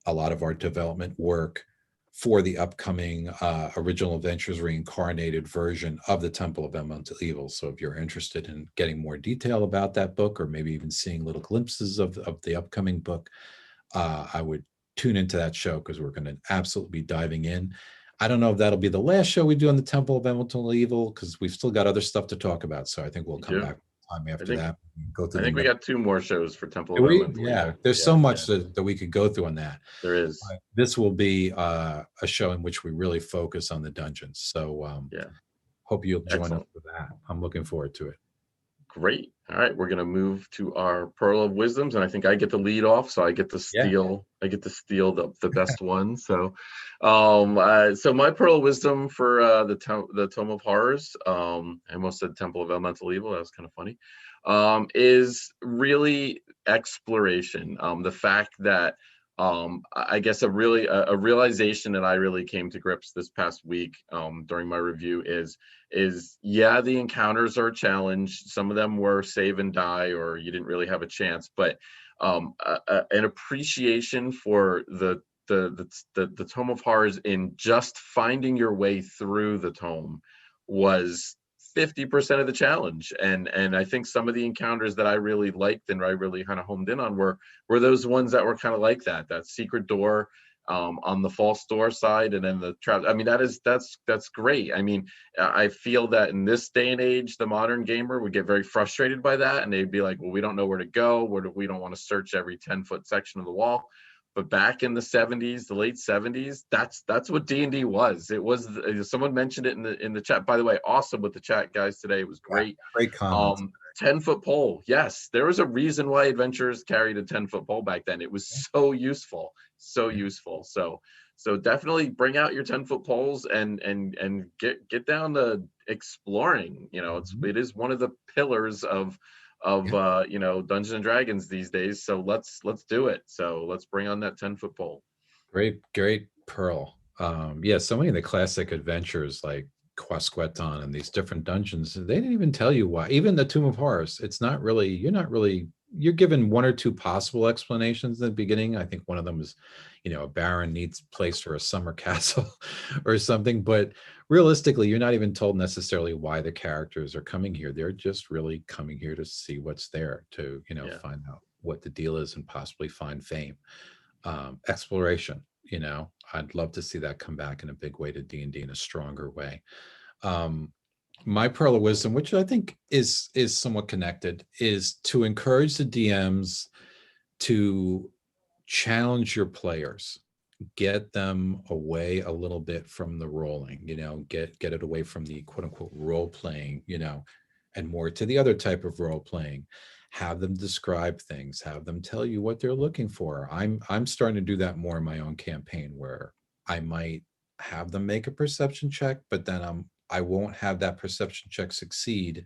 a lot of our development work for the upcoming Original Adventures Reincarnated version of the Temple of Elemental Evil. So if you're interested in getting more detail about that book, or maybe even seeing little glimpses of the upcoming book, I would tune into that show, because we're going to absolutely be diving in. I don't know if that'll be the last show we do on the Temple of Elemental Evil, because we've still got other stuff to talk about. So I think we'll come back time after that. Go through. I think we got 2 more shows for Temple of Elemental Evil. There's so much that we could go through on that. There is. This will be a show in which we really focus on the dungeons. So hope you'll join us for that. I'm looking forward to it. Great. All right, we're gonna move to our Pearl of Wisdoms, and I think I get the lead off, so I get to steal. I get to steal the best one. So, so my Pearl of Wisdom for the Tome of Horrors. I almost said Temple of Elemental Evil. That was kind of funny. Is really exploration. The fact that I guess a realization that I really came to grips this past week during my review is the encounters are a challenge. Some of them were save and die, or you didn't really have a chance, but an appreciation for the Tome of Horrors in just finding your way through the tome was 50% of the challenge. And I think some of the encounters that I really liked and I really kind of homed in on were those ones that were kind of like that secret door on the false door side, and then the trap. I mean, that's great. I mean, I feel that in this day and age, the modern gamer would get very frustrated by that, and they'd be like, well, we don't know where to go, we don't want to search every 10-foot section of the wall. But back in the 70s, the late 70s, that's what D&D was. It was, someone mentioned it in the chat. By the way, awesome with the chat, guys, today. It was great. Great comments. 10-foot pole. Yes, there was a reason why adventurers carried a 10-foot pole back then. It was so useful, so useful. So definitely bring out your 10-foot poles and get down to exploring. You know, it is one of the pillars of you know, Dungeons and Dragons these days. So let's do it. So let's bring on that 10-foot pole. Great pearl. Yeah, so many of the classic adventures like Quasqueton and these different dungeons, they didn't even tell you why. Even the Tome of Horrors, it's not really, you're given one or two possible explanations in the beginning. I think one of them is, you know, a baron needs place for a summer castle or something, but realistically, you're not even told necessarily why the characters are coming here. They're just really coming here to see what's there, to, you know, find out what the deal is and possibly find fame. Exploration, you know, I'd love to see that come back in a big way to D&D in a stronger way. My pearl of wisdom, which I think is somewhat connected, is to encourage the DMs to challenge your players, get them away a little bit from the rolling, you know, get it away from the quote unquote role playing, you know, and more to the other type of role playing. Have them describe things, have them tell you what they're looking for. I'm starting to do that more in my own campaign, where I might have them make a perception check, but then I won't have that perception check succeed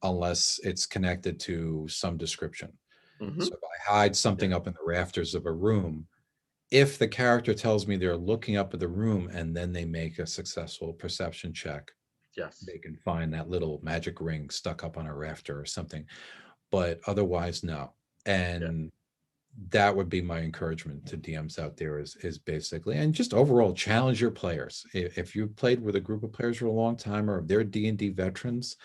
unless it's connected to some description. So if I hide something up in the rafters of a room, if the character tells me they're looking up at the room and then they make a successful perception check, they can find that little magic ring stuck up on a rafter or something. But otherwise, no. And that would be my encouragement to DMs out there, is basically, and just overall challenge your players. If you've played with a group of players for a long time, or if they're D&D veterans,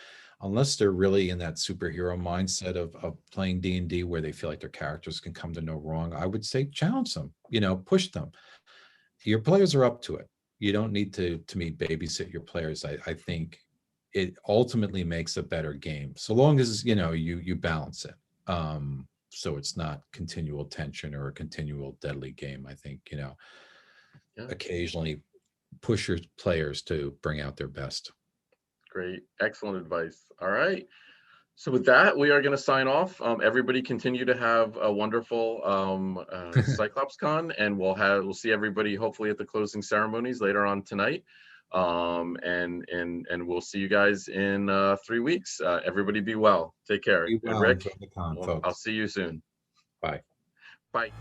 unless they're really in that superhero mindset of playing D&D where they feel like their characters can come to no wrong, I would say challenge them, you know, push them. Your players are up to it. You don't need to me babysit your players. I think it ultimately makes a better game, so long as, you know, you balance it, so it's not continual tension or a continual deadly game. I think, you know, occasionally push your players to bring out their best. Great, excellent advice. All right, so with that, we are going to sign off. Everybody continue to have a wonderful Cyclops Con, and we'll see everybody hopefully at the closing ceremonies later on tonight. And we'll see you guys in 3 weeks. Everybody be well. Take care. Be well. Rick, Enjoy the con, I'll folks. see you soon. Bye. Bye.